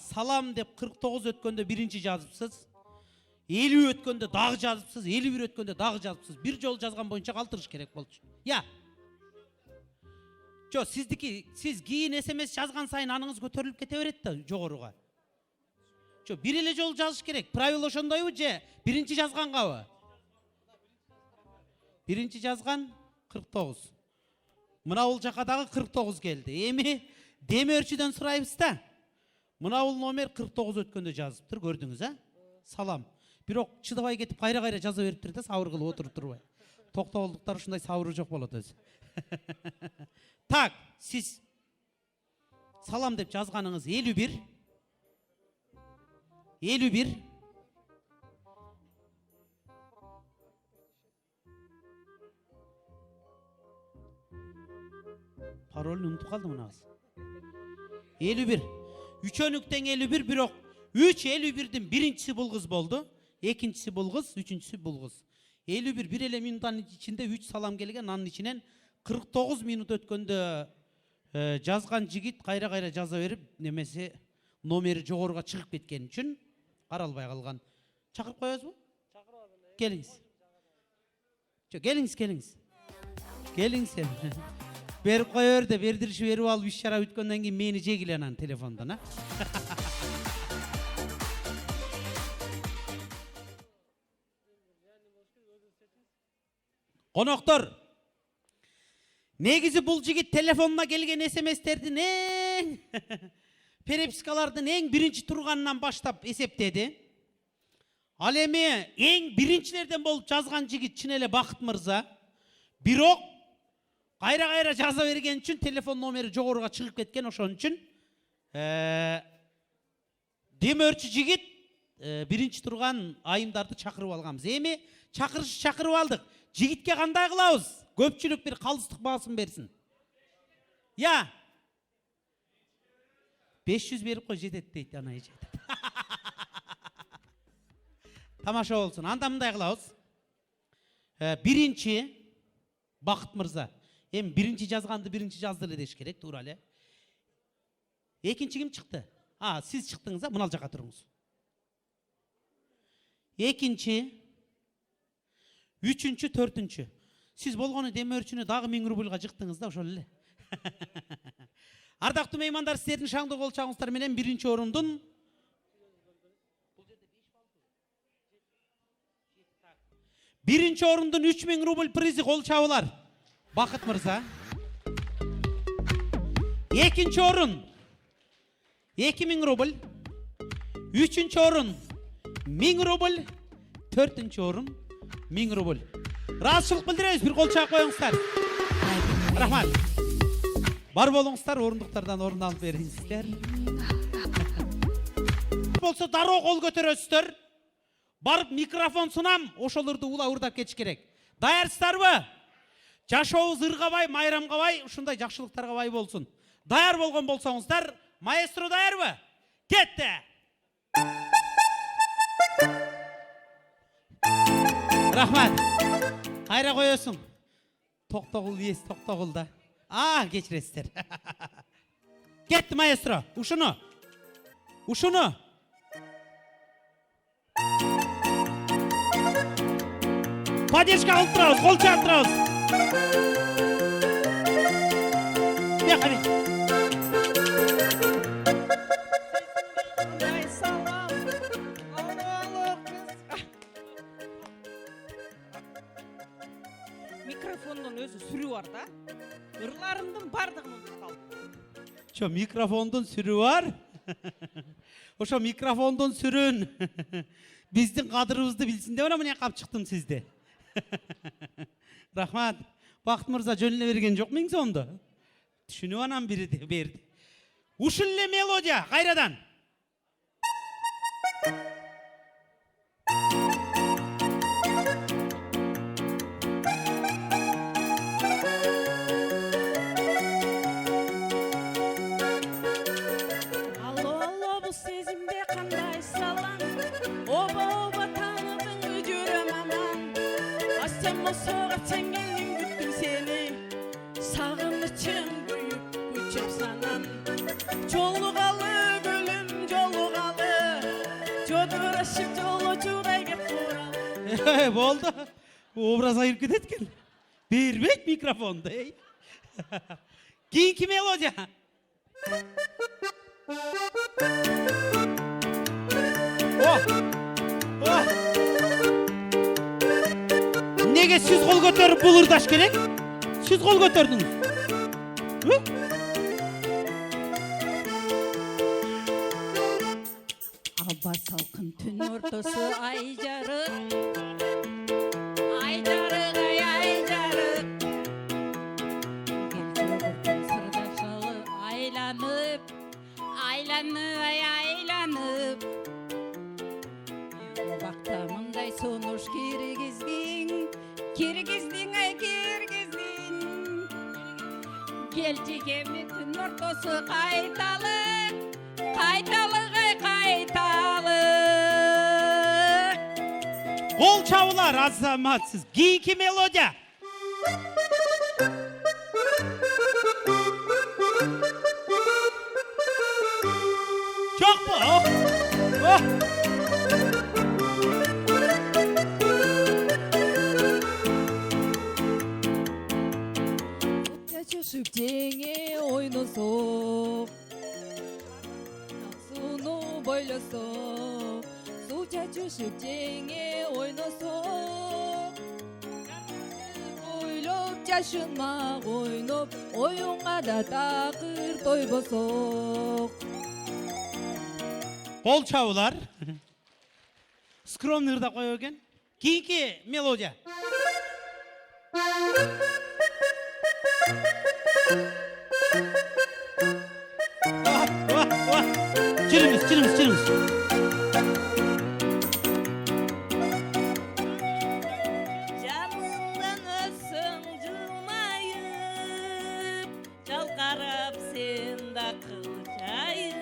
Салам деп 49 өткөндө биринчи жазыпсыз. 50 өткөндө дагы жазыпсыз. 51 өткөндө дагы жазыпсыз. Бир жолу жазган боюнча калтырыш керек болчу. Жо, сиздики, сиз кийин SMS жазган сайын аныңыз көтөрүлүп кете берет да жогоруга. Жо, бир эле жолу жазыш керек. Правило ошондойбу же биринчи жазгангабы? Биринчи жазган 49. Мына бул жака дагы 49 келди. Эми демөөрчүдөн сурайбыз да. Мына бул номер 49 өткөндө жазыптыр, көрдүңүз, Салам. Бирок чыдабай кетип кайра жаза бериптир да, сабыр кылып отуруп турбай. Токтогулдуктар ушундай сабыры жок болот өзү. Так, сиз салам деп жазғаныңыз 51. 51. Parolünü unutup kaldım mı ağız? 51. 3'ünükten 51 bir ok. 3 51'din birincisi bul kız boldu. Ekincisi bul kız, üçüncüsü bul kız. 51 bir ele minutun içinde 3 salam gelgen, anın içinden 49 minut ötkönde жазган жигит кайра жаза берип, немесе номери жогоруга чыгып кеткен үчүн каралбай калган. Чакырып коебузбу? Келиңиз. Келиңиз. Келиңиз. Берип кое бер деп бердиришип берип алып иш чара бүткөндөн кийин мени жегиле анан телефондон, а? Коноктор, негизи бул жигит телефонуна келген СМСтердин перепискалардын эң биринчи турганынан баштап эсептеди. Ал эми эң биринчилерден болуп жазган жигит чын эле Бакыт мырза. Бирок кайра жаза берген үчүн телефон номери жогоруга чыгып кеткен, ошон үчүн демөөрчү жигит биринчи турган айымдарды чакырып алганбыз. Эми чакырып алдык. Жигитке кандай кылабыз? Көпчүлүк бир калыстык баасын берсин. Я 500 берип кой, жетет дейт, ана жетет. Тамаша болсун. Анда мындай кылабыз. Биринчи Бакыт мырза. Эми биринчи жазганды биринчи жазды эле деш керек, туура эле. Экинчи ким чыкты? Сиз чыктыңыз, мына жака туруңуз. Экинчи, үчүнчү, төртүнчү. Сиз болгону демөөрчүнү дагы 1000 рубльга жыктыңыз да, ошол эле. Ардактуу меймандар, сиздердин шаңдуу кол чабыңыздар менен биринчи орундун биринчи орундун 3000 рубль призи кол чабылар. Бакыт мырза. Экинчи орун 2000 рубль. Үчүнчү орун 1000 рубль. Төртүнчү орун 1000 рубль. Ыраазычылык билдиребиз, бир кол чаап коюңуздар. Рахмат. Бар болуңуздар, орундуктардан орун алып бериңиздер. Болсо дароо кол көтөрөсүздөр. Барып микрофон сунам, ошолорду ула урдап кетиш керек. Даярсыздарбы? Жашообуз ыргабай, майрамгабай, ушундай жакшылыктарга бай болсун. Даяр болгон болсоңуздар, маэстро даярбы? Кетти. Рахмат. Кайра коесуң. Токтогул ес, токтогул да. Кечиресиздер. Кетти маэстро. Ушуну. Поддержка кылып турабыз, кол чаап турабыз. Микрофондон өзү сүрүү бар да. Ырларымдын бардыгын унутуп калдым. Микрофондун сүрүү бар. Ошо микрофондун сүрүн биздин кадырыбызды билсин деп мына кап чыктым сизди. Рахмат. Бакыт мырза жөн эле берген жок 1000 сомду. Түшүнүп анан берди. Ушул эле мелодия кайрадан. Алло, бул сезимде кандай салам? Оба таныдың жүрөм аман. Сен болсоға теңгелин күттүм сени. Сагынычым күйүп күчүп санам. Жолугалы гүлүм жолугалы. Жодурашып жолочудай кеп куралы. Болду. Образ айырып кетет экен. Бербейт микрофонду. Кийинки мелодия. Неге сиз кол көтөрүп бул ырдаш керек? Сиз кол көтөрдүңүз. Аба салкын түн ортосу ай жарык. Ай жарык, ай жарык. Кел жогордун сырдашалы айланып. aylanıp Bakta mınday sonuç kirgizdin ay kirgizdin Gelecek emitin ortası kaytalık ay kaytalık Kol çavlar azamatsız. Giyinki melodiya. Çok mu? Oh. Oh. Çocuk cengi oynasok Sunu boylasok Suca çocuk cengi oynasok Oylop yaşınmak oynop Oyunga da takır toybosok Kol çavlar. Skromnır da koyarken. Giyinki melodiya. Çırımız. Canından ölsün cılmayıp Çalkarıp sen de kılçayıp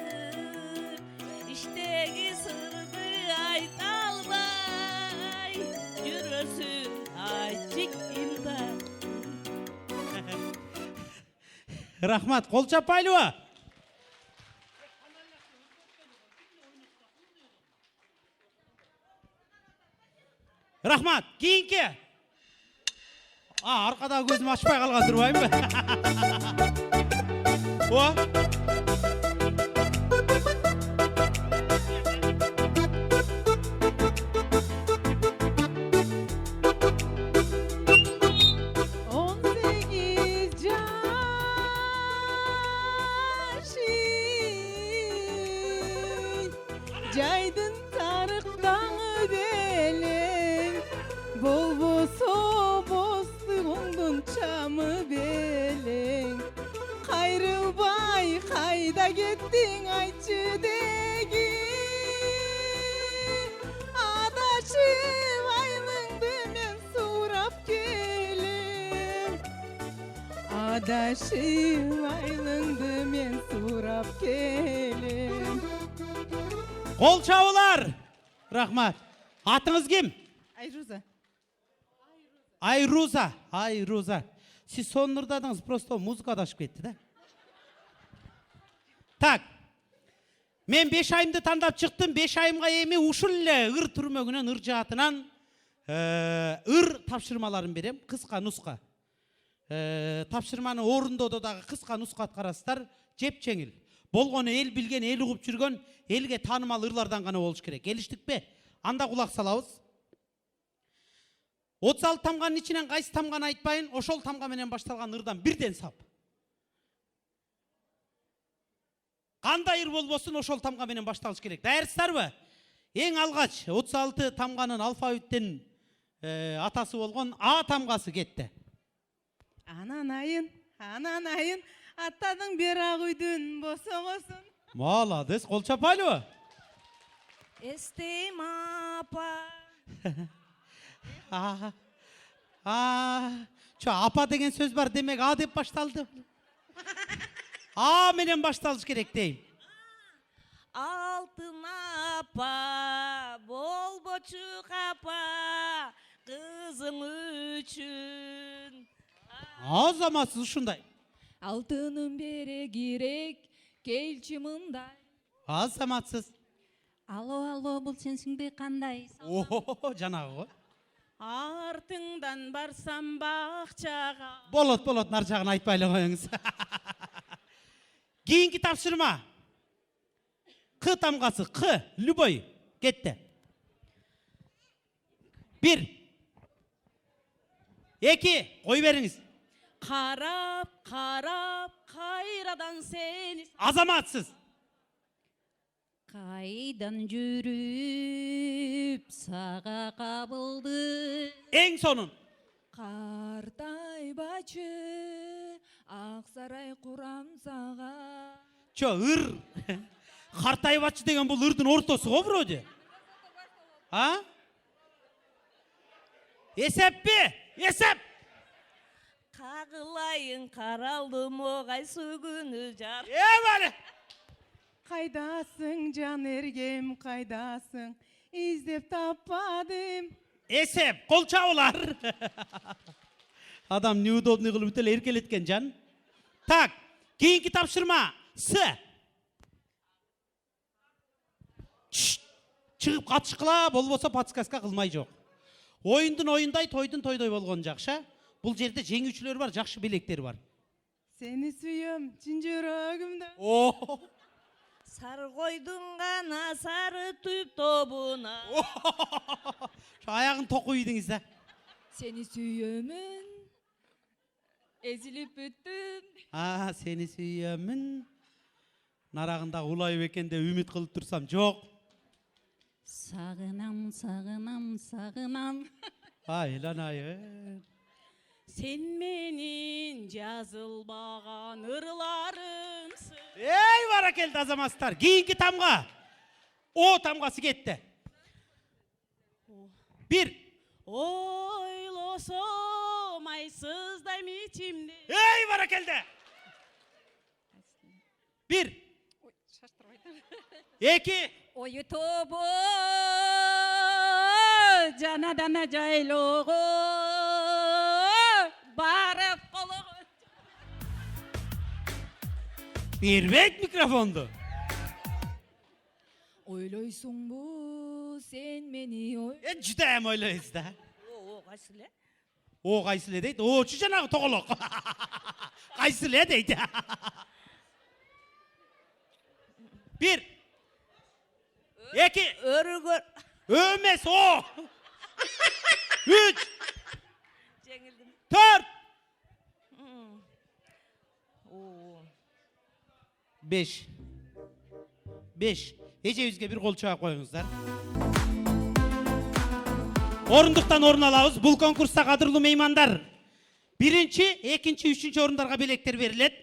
İşteki sırdı aytalbay Yürüsün ayçik ildan Rahmat. Kol çapaylı. Rahmat. Giyinki. Arkada gözüm açmay kalgan durbayım mı? O. Caydın tarıktanı belin Bolboso bostuğundun çamı belin Kayrılbay kayda gittin ayçı degin Adaşım aylındı men surap gelin Adaşım aylındı men surap gelin Kol çavlar. Rahmat. Atınız kim? Ayruza. Siz sonlardadınız, prosto muzika daşıp ketdi da. Tak. Men 5 ayımda tandap çıktım. 5 ayımga emi uşul ele ır türmөгүнөн, ır жаатынан ыр тапшырмаларын берем, кыска нуска. Тапшырманы орундоодо дагы кыска нуска аткарасыздар, жеп жеңил. Болгону эл билген, эл угуп жүргөн, элге таанымал ырлардан гана болуш керек. Келиштикпи? Анда кулак салабыз. 36 тамганын ичинен кайсы тамганы айтпайын, ошол тамга менен башталган ырдан бирден сап. Кандай ыр болбосун, ошол тамга менен башталыш керек. Даярсыздарбы? Эң алгач 36 тамганын алфавиттен атасы болгон А тамгасы кетти. Ананайын, аттадың бер ак үйдүн босогосун. Молодец, кол чапайлыбы? Эстейм апа. Чо апа деген сөз бар, демек А деп башталды. А менен башталыш керек дейм. Алтын апа, болбочу капа, кызың үчүн. Азаматсыз ушундай. Алтынын бере керек, келчи мындай. Азаматсыз. Алло, бул сенсиңби кандай? Жанагы го. Артыңдан барсам бакчага. Болот, нар жагын айтпайлы коюңуз. Кийинки тапшырма. К тамгасы, К, любой, кетти. 1 2 кой бериңиз. Карап, кайрадан сени. Азаматсыз. Кайдан жүрүп сага кабылды. Эң сонун. Картайбачы, ак сарай курам сага. Чо ыр. Картайбатчы деген бул ырдын ортосу го вроде. А? Эсеппи? Эсеп! Кагылайын каралдым о кайсы күнү жар. Бали! Кайдасың жан эргем, кайдасың? Издеп таппадым. Эсеп, кол чабылар. Адам неудобный кылып эле эркелеткен жан. Так, кийинки тапшырма. С. Чыгып катышкыла, болбосо подсказка кылмай жок. Оюндун оюндай, тойдун тойдой болгон жакшы. Бул жерде жеңүүчүлөр бар, жакшы белектер бар. Сени сүйөм, чын жүрөгүмдө. О! Сары койдун гана сары түп тобуна. Аягын току ийдиңиз да. Сени сүйөмүн. Ezilip büttüm. Seni sүйөмүн. Нарагында улайып экен деп үмүт кылып турсам, жок. Сагынам, сагынам, сагынам. Айланайын. Sen menin жазылбаган ырларымсың. Ey баракелді азаматтар, кийинки тамга. О тамгасы кетти. Бир. Ойлосом айсыздайм ичимде. Ey баракелді. Бир. Эки. Ою тобу жанадана жайлоого барып колого. Бербейт микрофонду. Ойлойсуңбу сен мени ой. Жудайым ойлойсуз да. О, кайсы эле? О кайсы эле дейт. Очу жанагы тоголок. Кайсы эле дейт. Бир. Эки. Өргөр. Эмес о. Үч. Жеңилдим. Төрт. О. Беш. Эжебизге бир кол чаап коюңуздар. Орундуктан орун алабыз. Бул конкурста кадырлуу меймандар. Биринчи, экинчи, үчүнчү орундарга белектер берилет.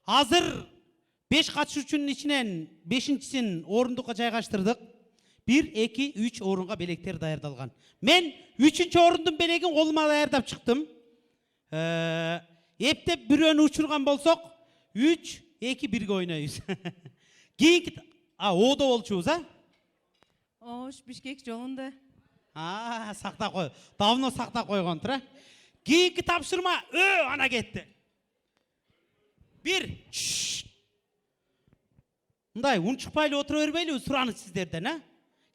Азыр 5 катышуучунун ичинен 5-син орундукка жайгаштырдык. 1, 2, 3 орунга белектер даярдалган. Мен 3-чү орундун белегин колума даярдап чыктым. Эптеп бирөөнү учурган болсок, 3, 2, 1ге ойнойбуз. Кийинки оодо болчубуз, Ош Бишкек жолунда. Сактап кой. Давно сактап койгон тура. Кийинки тапшырма ана кетти. 1. Мындай унчукпай эле отура бербейлиби сураныч сиздерден,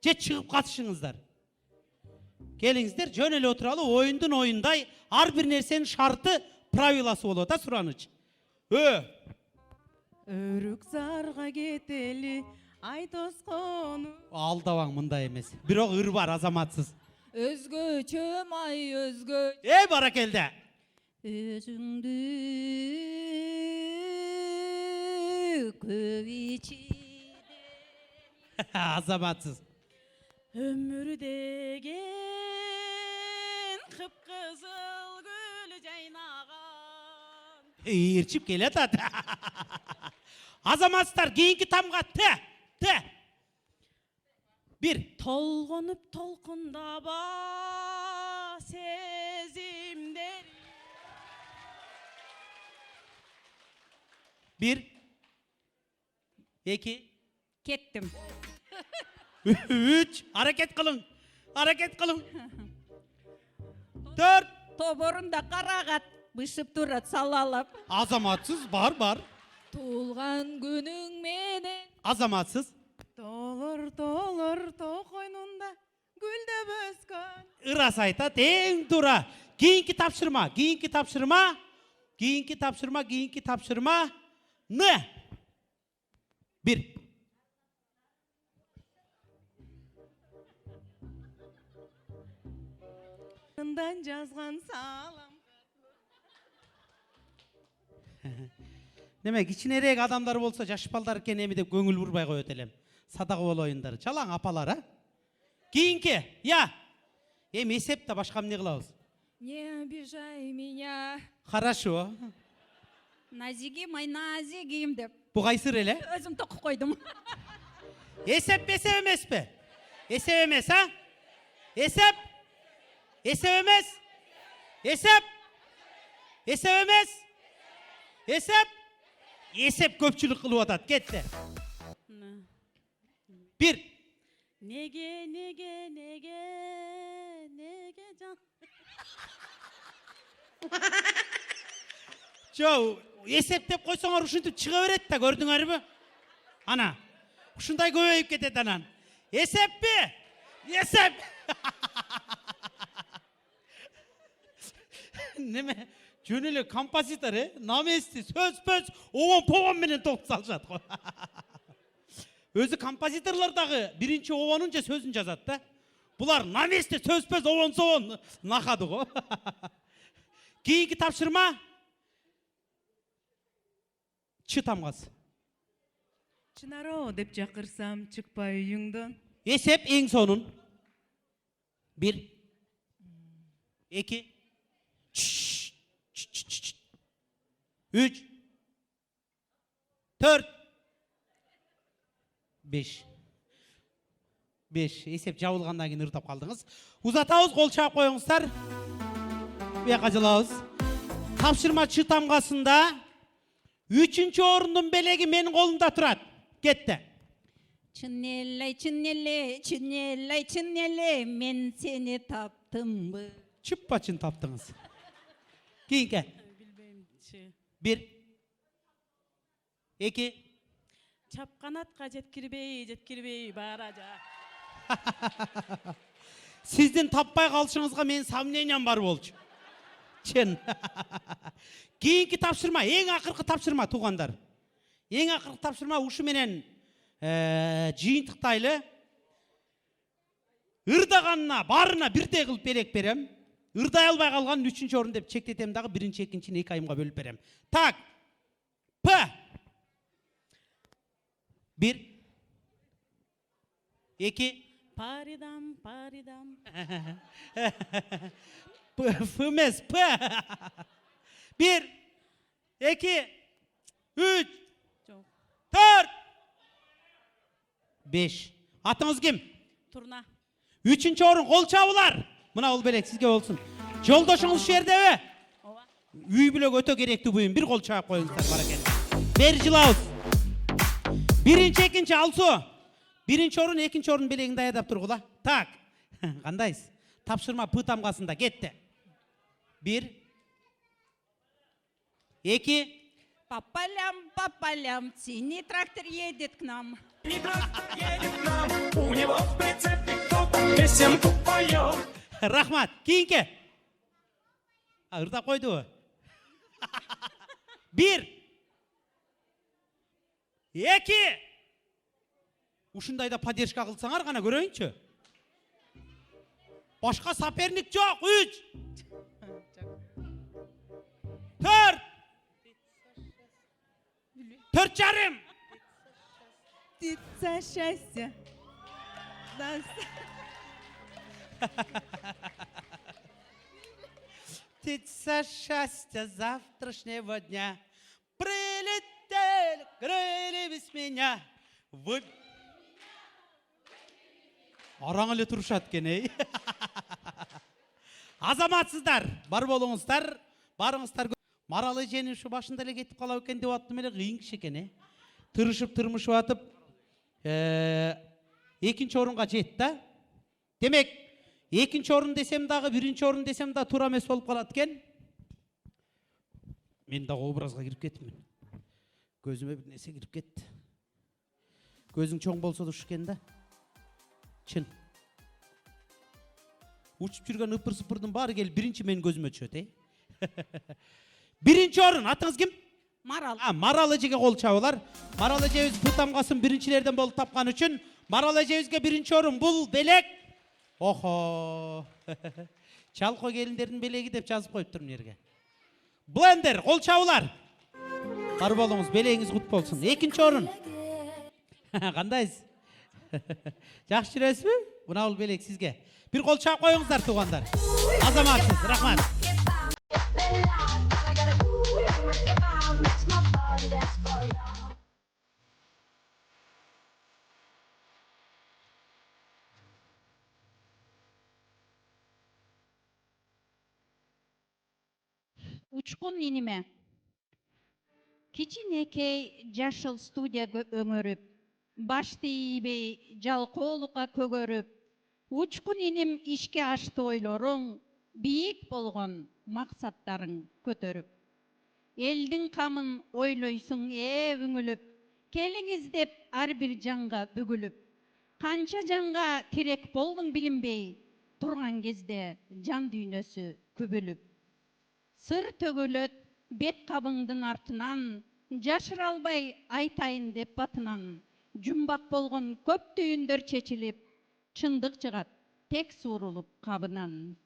Же чыгып катышыңыздар. Келиңиздер, жөн эле отуралы, оюндун оюндай ар бир нерсенин шарты, правиласы болот, сураныч. Өрүк зарга кетели, ай тоскону. Алдабаң мындай эмес. Бирок ыр бар, азаматсыз. Өзгөчө май өзгө. Баракелде. Өзүңдү көп ичиде. Азаматсыз. Ömür деген кыпкызыл гүл жайнаган. Ирчип келатат. Азаматсыздар, кийинки тамга Т. 1. Толгонуп толкундаба сезимдер. 1. 2. Кеттим. 3. Hareket kılın. 4. Тоборунда карагат бышып турат салалап. Azamatsız бар. Туулган күнүң менен. Azamatsız. Толор тоо койнунда гүлдөп өскөн. Irası aytat en dura. Kiyinki tapşırma. Ne? 1. Ындан жазган салам. Demek içinerek adamlar bolsa жаш балдар экен эми деп көңүл бурбай коет элем. Садагы болоюндар. Жалаң апалар, Кийинки, эми эсеп да башка эмне кылабыз? Не обижай меня. Хорошо. Назигим, ай назигим деп. Бу кайсыр эле? Өзүм току койдум. Esep emez mi? Esep emez ha? Esep? Esep emez? Esep? Esep emez? Esep? Esep köpçülük kılıp atat. Ketті. Bir. Nege can. Joe, esептеп койсоңор ушинтип чыга берет да, көрдүңөрбү? Ana. Ушундай көбөйүп кетет анан. Eseppi? Esep. Неме? Жөн эле композитор, намести, сөз, овон менен топ салышат го. Өзү композиторлор дагы биринчи овонун же сөзүн жазат да. Булар намести, сөз, овон нахады го. Кийинки тапшырма Чы тамгасы. Чынаро деп чакырсам чыкпай үйүңдөн. Esep эң сонун. 1 2 3 4 5 Esep жабылгандан кийин ыртап калдыңыз. Узатабыз, кол чаап коюңуздар. Бияка жылабыз. Тапшырма чы тамгасында 3-чү орундун белеги менин колумда турат. Кетти. Чыннелей, мен сени таптымбы. Чыппа-чын таптыңыз. Кийинки. Билбейм чы. 1 2 Чапканатка жеткирбей бара жа. Сиздин таппай калышыңызга менин сомнениям бар болчу. Чын. Кийинки тапшырма, эң акыркы тапшырма туугандар. Эң акыркы тапшырма ушу менен жыйынтыктайлы. Ырдаганына, барына бирдей кылып белек берем. Ырдай албай калган 3-чү орун деп чектетем дагы, 1-чи, 2-чини 2 айымга бөлүп берем. Так. П. 1 2 Паридам. П эмес, П. 1 2 3 Жок. 4 5 Атыңыз ким? Турна. 3-чү орун кол чабуулар. Мына бул белек сизге болсун. Жолдошуңуз шу жердеби? Ооба. Үй бүлөк өтө керектүү буюм. Бир кол чаап коюңуздар, баракет. Бери жылабыз. 1-чи, 2-чи Алсу. 1-чи орун, 2-чи орун белегин даярдап тургула. Так. Кандайсыз? Тапшырма П тамгасында кетти. 1 2 Папалям, синий трактор едет к нам. Рахмат. Кийинки. Ырдап койдубу? 1 2 Ушундайда поддержка кылсаңар гана көрөйүнчү. Башка соперник жок. 3 4 4,5 Птица счастья. Птица счастья завтрашнего дня прилетели, крылья без меня. Вы... Араң эле турушат экен, эй. Азаматсыздар, бар болуңуздар, барыңыздар. Марал эженин ушу башында эле кетип калабы экен деп аттым эле, кыйын киши экен, Тырышып, тырмышып атып, 2-чи орунга жетти да. Демек, 2-чи орун десем дагы, 1-чи орун десем да туура эмес болуп калат экен. Мен дагы образга кирип кеттим. Көзүмө бир нерсе кирип кетти. Көзүң чоң болсо да ушу экен да. Чын. Учуп жүргөн ыпыр-сыпырдын баары келип 1-чи менин көзүмө түшөт, 1-чи орун, атыңыз ким? Марал. Марал эжеге кол чабуулар. Марал эжебиз П тамгасын 1-чилерден болуп тапкан үчүн Марал эжебизге 1-чи орун бул белек. Охо. Чалко келиндердин белеги деп жазып коюптур мына жерге. Блендер, кол чабуулар. Бар болуңуз, белегиңиз кут болсун. 2-чи орун. Кандайсыз? Жакшы жүрөсүзбү? Мына бул белек сизге. Бир кол чаап коюңуздар туугандар. Азаматсыз, рахмат. Uçkun inime. Kiçinekey jaşıl studiya öңörüp, başты iýbey jalkoolukka kөгөрüp, uçkun inim işke aştı oýlaryň, biýik bolgon maksatlaryň kötörüp. Eldin kamın oyloysun üңülüp, keliňiz dep ar bir janga bügülüp. Kança janga kerek boldun bilinbey, turgan кезде jan düýnösü kübülüp. Sır tögülöt bet kabыңдын артынан, жашыра албай айтайын деп батынан. Жумбак болгон көп түйүндөр чечилип, чындык чыгат тек суурулуп кабынан.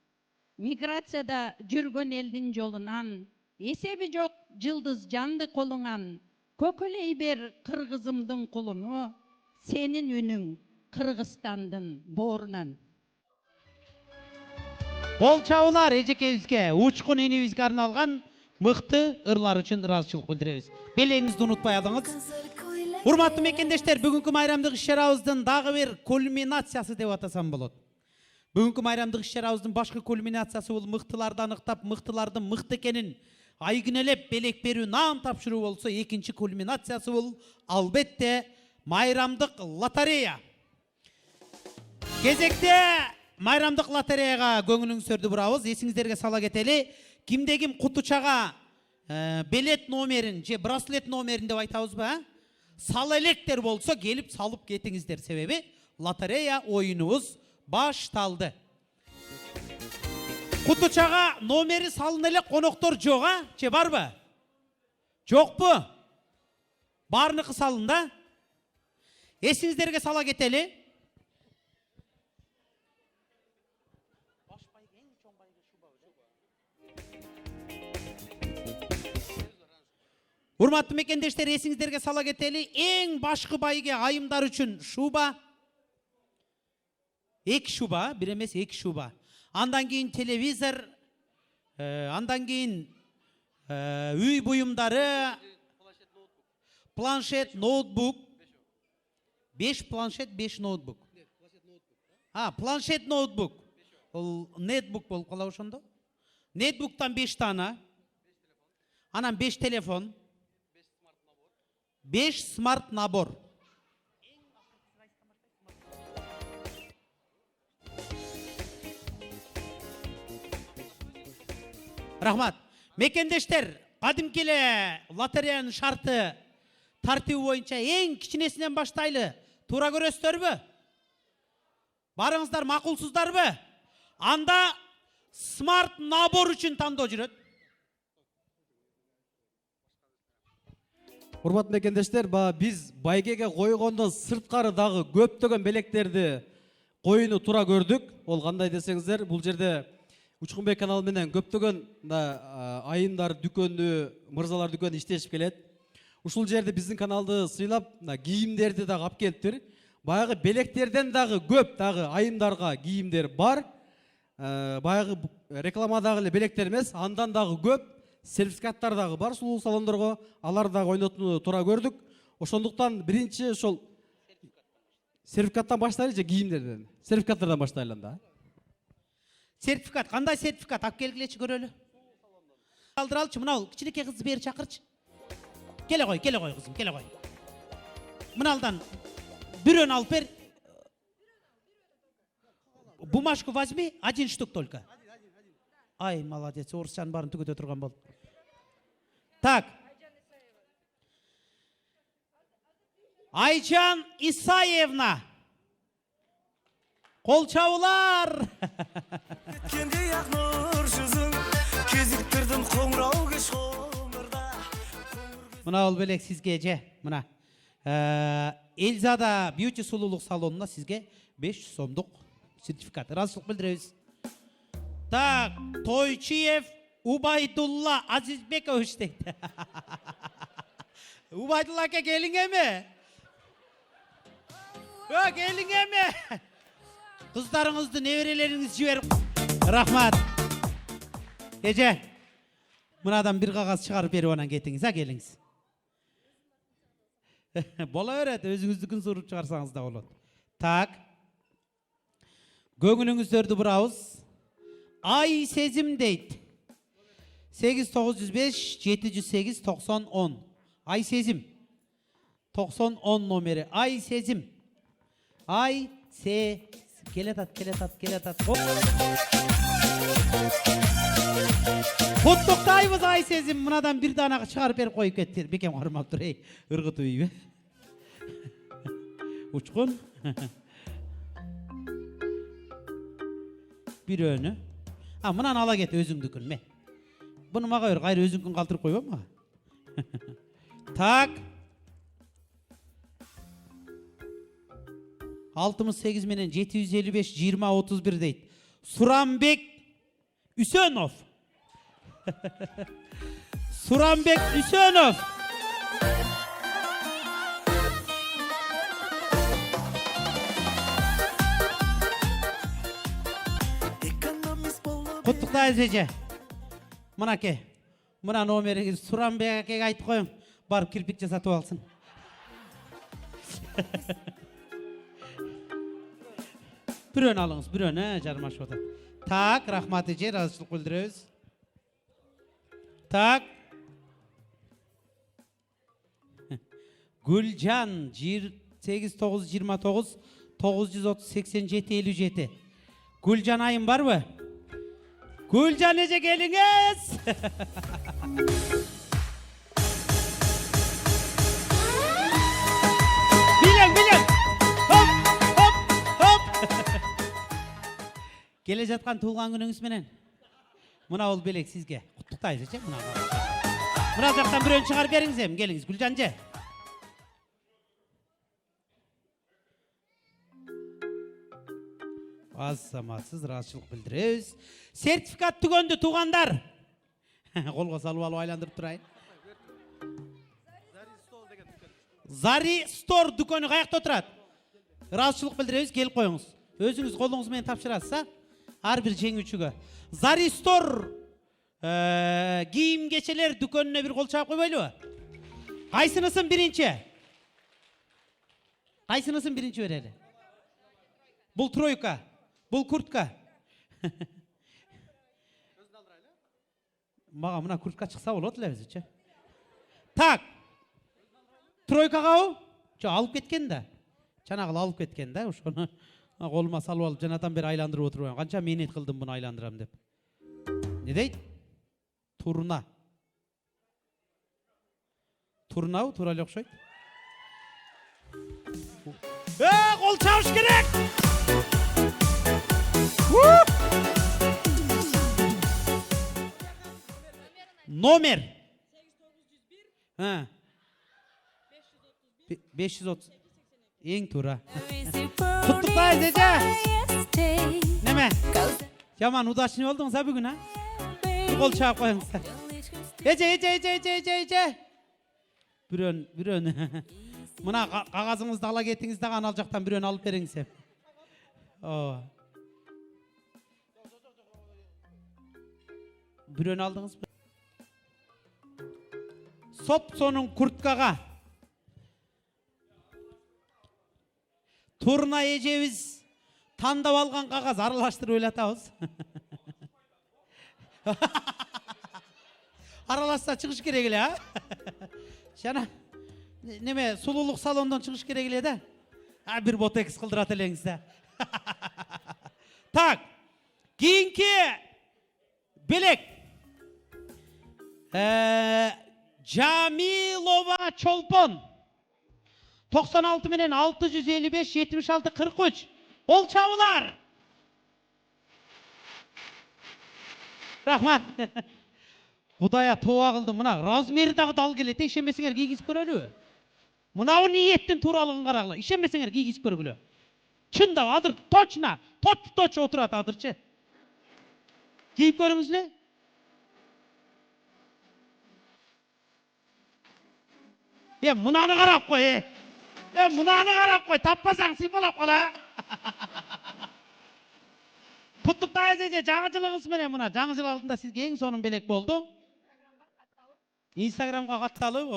Миграцияда жүргөн элдин жолунан, эсеби жок жылдыз жанды колуңан. Көкөлей бер кыргызымдын кулуну, сенин үнүң Кыргызстандын боорунан. Кол чабуулар эжекебизге, учкун инибизге арналган мыкты ырлар үчүн ыраазычылык билдиребиз. Белеңизди унутпай алыңыз. Урматтуу мекендештер, бүгүнкү майрамдык иш-чарабыздын дагы бир кульминациясы деп атасам болот. Бүгүнкү майрамдык иш-чарабыздын башкы кульминациясы бул мыктыларды аныктап, мыктылардын мыкты экенин айгинелеп белек берүү, наам тапшыруу болсо, экинчи кульминациясы бул албетте майрамдык лотерея. Кезекте майрамдык лотереяга көңүлүңүздөрдү бурабыз. Эсиңиздерге сала кетели. Кимде ким кутучага билет номерин же браслет номерин деп айтабызбы? Сала электер болсо келип салып кетиңиздер, себеби лотерея оюнубуз башталды. Кутучага номери салын эле коноктор жок, же барбы? Жокпу? Баарыныкы салын да. Эсиңиздерге сала кетели. Урматтуу мекендештер, эсиңиздерге сала кетели, эң башкы байге айымдар үчүн шуба, 2 шуба, бир эмес 2 шуба. Андан кийин телевизор, андан кийин үй буюмдары, планшет, ноутбук. 5 планшет, 5 ноутбук. Планшет, ноутбук. Ол нетбук болуп калабы ошондо. Нетбуктан 5 тана. Анан 5 телефон. 5 смарт набор. Рахмат. Мекендештер, кадимки эле лотереянын шарты тартиби боюнча эң кичинесинен баштайлы. Туура көрөсүздарбы? Барыңыздар макулсуздарбы? Анда смарт набор үчүн тандоо жүрөт. Урматтуу мекендештер, биз байгеге койгондон сырткары дагы көптөгөн белектерди коюуну туура көрдүк. Ол кандай десеңиздер, бул жерде Учкунбек каналы менен көптөгөн айымдар дүкөнү, мырзалар дүкөнү иштешип келет. Ушул жерде биздин каналды сыйлап, кийимдерди дагы алып келиптир. Баягы белектерден дагы көп дагы айымдарга кийимдер бар. Баягы рекламадагы эле белектер эмес, андан дагы көп сертификаттар дагы бар сулуу салондорго, алар дагы ойнотууну туура көрдүк. Ошондуктан биринчи ошол сертификаттан баштайлы же кийимдерден? Сертификаттардан баштайлы анда. Сертификат, кандай сертификат? Алып келгилечи көрөлү. Алдыралчы, мына кичинекей кызды бери чакырчы. Келе кой кызым, келе кой. Мыналдан бирөөнү алып бер. Бумажку возьми, 1 штук только. Ай, молодец, орысчанын барын түгөтө турган болуп. Так. Айжан Исаевна. Кол чабуулар. Мына ол белек сизге же, мына. Эльзада бьюти сулуулук салонуна сизге 500 сомдук сертификат. Ыраазычылык билдиребиз. Так, Тойчиев Убайдулла Азизбекович дейт. Убайдулла аке келиң эми? Келиң эми? Кыздарыңызды, неберелериңизди жиберип. Рахмат. Эже, мынадан бир кагаз чыгарып берип анан кетиңиз, келиңиз. Бола берет, өзүңүздүкүн суруп чыгарсаңыз да болот. Так. Көңүлүңүздөрдү бурабыз. Ай сезим дейт. 8905 708 90 10. Ay Sezim. 90 10 номері. Ay Sezim. Ay Se Keletat. Hop. Құттықтаймыз Ай Сезім. Мынадан бір данағы шығарып беріп қойып кетті. Бекем қармап тұр. Ей, ұрғыт үйі. Ұчқын. Bir önü. Ha, mınan ala get özüngdükün me. Bunu mağa ör, gayrı özüngkün kaldırıp koyma mı? Tak. 68 menen 755 20 31 deydi. Suranbek Üsönov. Suranbek Üsönov. Құттықтайыз еже. Мынаке. Мына номеріңіз Суранбек әкеге айтып қойың. Барып кірпік жасатып алсын. Bir ön alыңыз, bir ön, жармашып отыр. Так, рахмат еже, разышылық білдіреміз. Так. Гүлжан 8929 930 87 57. Gülcan ayın var mı? Gülcan Ece geliniz. Bilin. Hop. Gele жатқан туылған күніңіз менен. Мына ол белек сізге. Құттықтайыз еже мына. Мына жақтан бір өн шығарып беріңіз ем. Келіңіз Gülcan же. Азаматсыз разышылық білдіресіз. Сертификат түгенді туғандар. Қолға салып алып айландырып тұрайын. Зари Стор дүкені қаяқта отырады? Разышылық білдіресіз, келіп қойыңыз. Өзіңіз қолыңызмен тапшырасыз, ар бір жеңүүчүгө. Зари Стор кийим кечелер дүкөнүнө бір қол чаап койбойлубу? Кайсынысын биринчи? Кайсынысын биринчи берели? Бул тройка. Бұл куртка. Маға мына куртка шықса болады ләбізі. Так. Тройкаға о? Алып кеткен да. Чанағыл алып кеткен да. Ошоны қолыма салып алып жанатан бері айландырып отырған. Қанша менет қылдым бұны айландырам деп. Не дейді? Турна. Турнау, туралы оқшайды. Қол чауыш керек! Номер 530 ең тура. Құттықтайыз еже. Неме? Жаман удачный болдыңыз а бүгін, бір қол шағып қойыңыздар. Еже. Бір өн. Мұна қағазыңызды ала кетіңіз даған ал жақтан бір өн алып беріңіз. Bir ön aldınız mı? Sopsonun kurtkağa. Turna eceviz tandap algan qağaz aralashtirib oylatабыз. Aralashsa chiqish kerak эле, ha? Жана неме сулуулук салондан чыгыш керек эле да. Bir ботекс кылдырат элеңиз да. Так. Кийинки белек. Camilova Çolpon 96 menen 655 76 43 Ol çavılar. Rahmat. Kudaya toğa kıldım buna. Razmeri dağı dal gelete işemesingер giygizip körölü. Mına o niyetin turalığın qaraqla. İşemesingер giygizip körölü. Çında adır точно. Toç oturat adırçı. Giyip körüңүз ne? Mınanı qarap koy. Mınanı qarap koy. Tappasaң sıypalap qala. Құттықтайыз еже, жаңы жылыңыз менен мына. Жаңы жыл алдында сізге ең сонун белек болды. Инстаграмға қатталып,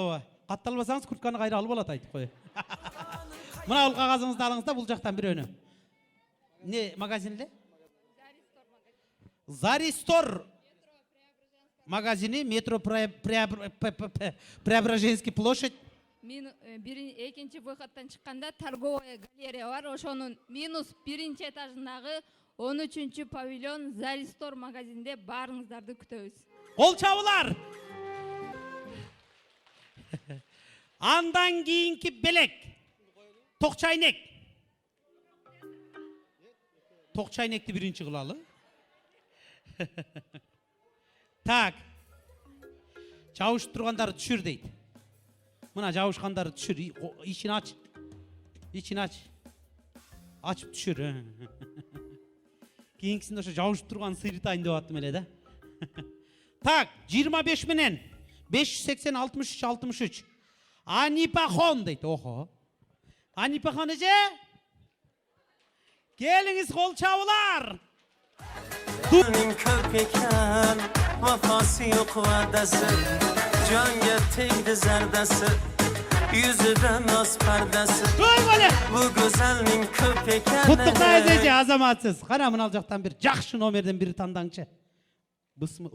қатталбасаңыз куртканы қайра алып алат айтып қой. Мына ол қағазыңызды алыңыз да, бұл жақтан бір өні. Не магазинде? Зари Стор. магазини, метро Преображенский площадь. Мен экинчи выходтан чыкканда торговая галерея бар. Ошонун минус 1-чи этажындагы 13-чү павильон Заристор магазинде баарыңыздарды күтөбүз. Кол чабуулар. Андан кийинки белек. Ток чайнек. Ток чайнекти биринчи кылалы. Так. Жабышып тургандарды түшүр дейт. Мына жабышкандарды түшүр. Ичин ач. Ичин ач. Ачып түшүр. Кийинкисинде ошо жабышып турган сыйрытайын деп аттым эле да. Так, 25 менен 580 63 63. Анипахон дейт. Охо. Анипахон эже. Келиңиz кол чабуулар. Köpeken vefası yok vadesi Canga tegdi zerdesi Yüzüden az perdesi Bu güzelin köpeken Kutlukta ezeji azamatsız. Kara mın alacaktan bir jakşı nomerden biri tandaңчы. Bısmı.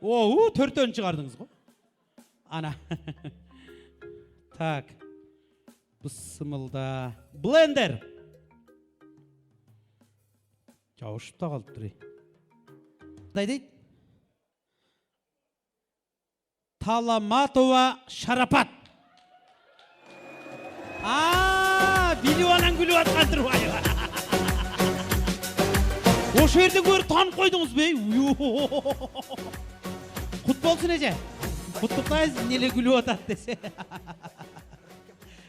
Oo, törtön çıkardınız go. Ana. Tak. Bısmılda. Blender. Жабышып та калып тур. Кандай дейт? Таламатова Шарапат. Билип анан күлүп аткан турбай. Ошо жерден көрүп таанып койдуңуз бе? Кут болсун эже. Куттуктайбыз, эмне эле күлүп атат десе.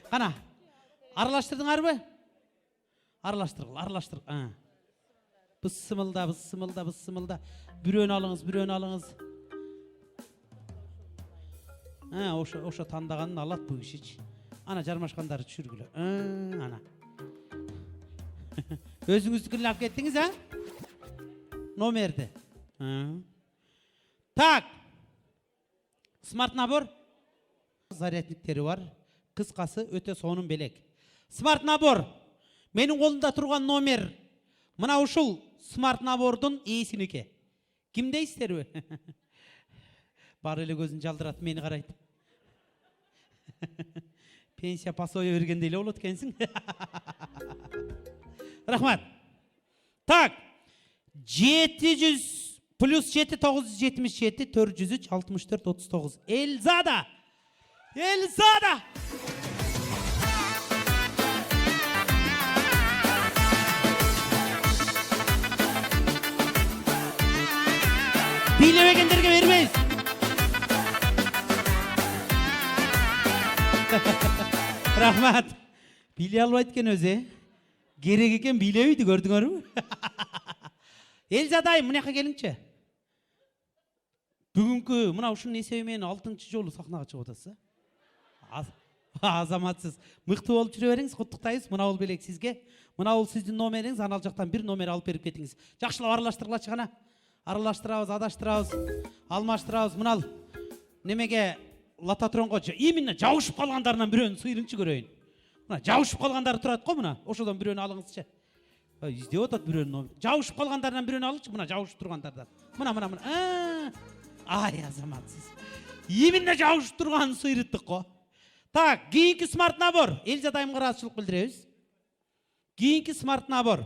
Кана, аралаштырдыңарбы? Аралаштыр. Бысымылда. Бирөөнү алыңыз. Ошо тандаганын алат бу кишичи. Ана жармашкандарды түшүргүлө. Ана. Өзүңүздүкүн алып кеттиңиз, а? Номерди. Так. Смарт набор. Зарядниктери бар. Кыскасы өтө сонун белек. Смарт набор. Менин колумда турган номер. Мына ушул смарт набордун ээсиники. Ким дейсиздерби? Бары эле көзүн жалдырат, мени карайт. Пенсия пособие бергендей эле болот экенсиң. Рахмат. Так. 700 плюс 7 977 403 64 39. Эльзада. Билебегендерге бермейиз. Рахмат. Биле албайт экен өзү. Керек экен билебейди, көрдүңөрбү? Элзадай, мынаяка келиңчи. Бүгүнкү мына ушунун эсеби менен 6-чы жолу сахнага чыгып атасыз. Азаматсыз. Мыкты болуп жүрө бериңиз, куттуктайбыз. Мына бул белек сизге. Мына бул сиздин номериңиз, анал жактан бир номер алып берип кетиңиз. Жакшылап аралаштыргылачы гана. Аралаштырабыз, адаштырабыз, алмаштырабыз. Мынал немеге лототронго именно жабышып калгандарынан бирөөнү сыйрыңчы көрөйүн. Мына жабышып калгандар турат го мына. Ошодон бирөөнү алыңызчы. Издеп атат бирөөнү. Жабышып калгандарынан бирөөнү алыңчы, мына жабышып тургандардан. Мына. Ай, азаматсыз. Именно жабышып турганын сыйрыттык го. Так, кийинки смарт набор. Элза дайымга ыраазычылык билдиребиз. Кийинки смарт набор.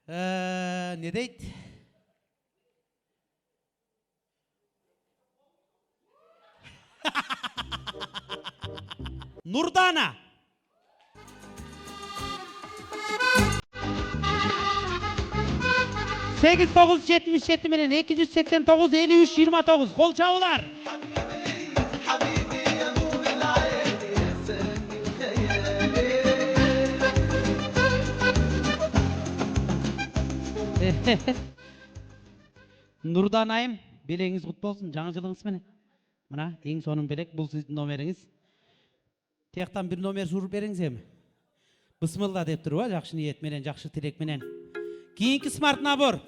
Не дейт? Нурдана. Сегиз 977 менен 289 53 29. Кол чабуулар. Нурданайым, белегиңиз кут болсун, жаңы жылыңыз менен. Мына эң сонун белек, бул сиздин номериңиз. Тияктан бир номер суруп бериңиз эми. Бысмылда деп турбу, жакшы ниет менен, жакшы тилек менен. Кийинки смарт набор.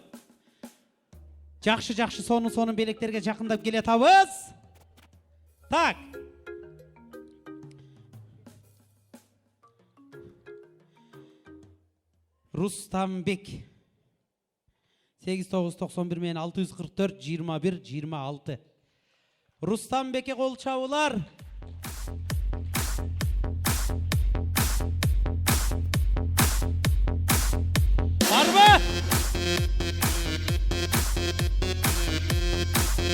Жакшы сонун белектерге жакындап келе атабыз. Так. Рустамбек. 8991 менен 644 21 26. Рустам Беке кол чабуулар. Барбы?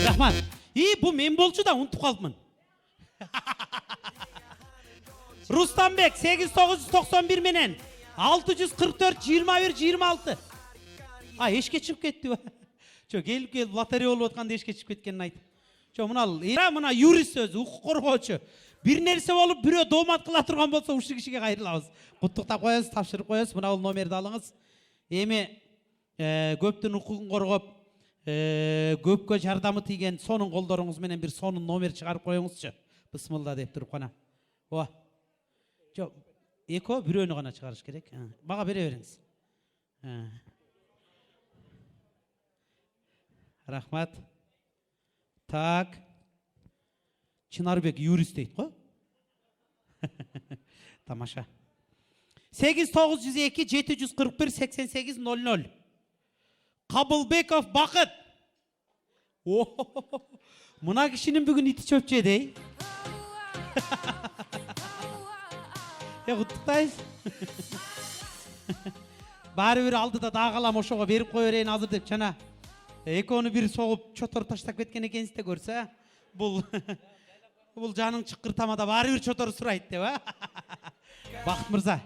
Рахмат. Бу мен болчу да унутуп калдымын. Рустамбек 8991 менен 644 21 26. Эшке чыгып кетти ба? Келип лотерея болуп атканда эшке чыгып кеткенин айтып. Мына юрист өзү, укук коргоочу. Бир нерсе болуп, бирөө доомат кыла турган болсо, ушул кишиге кайрылабыз. Куттуктап коебуз, тапшырып коебуз. Мына бул номерди алыңыз. Эми көптүн укугун коргоп, көпкө жардамы тийген сонун колдоруңуз менен бир сонун номер чыгарып коюңузчу. Бысмылда деп туруп кана. Ооба. Жок, эко бирөөнү гана чыгарыш керек. Мага бере бериңиз. Рахмат. Так. Чынарбек юрист дейт го. Тамаша. 8902 741 8800. Кабылбеков Бакыт. Мына кишинин бүгүн ити чөп жеди. Куттуктайбыз. Баары бир алдыда дагы ошого берип кое берейин азыр деп жана. Экөөнү бир согуп чотор таштап кеткен экенсиз да көрсө, бул жаның чыкыртамада баары бир чотор сурайт деп, Бакыт мырза,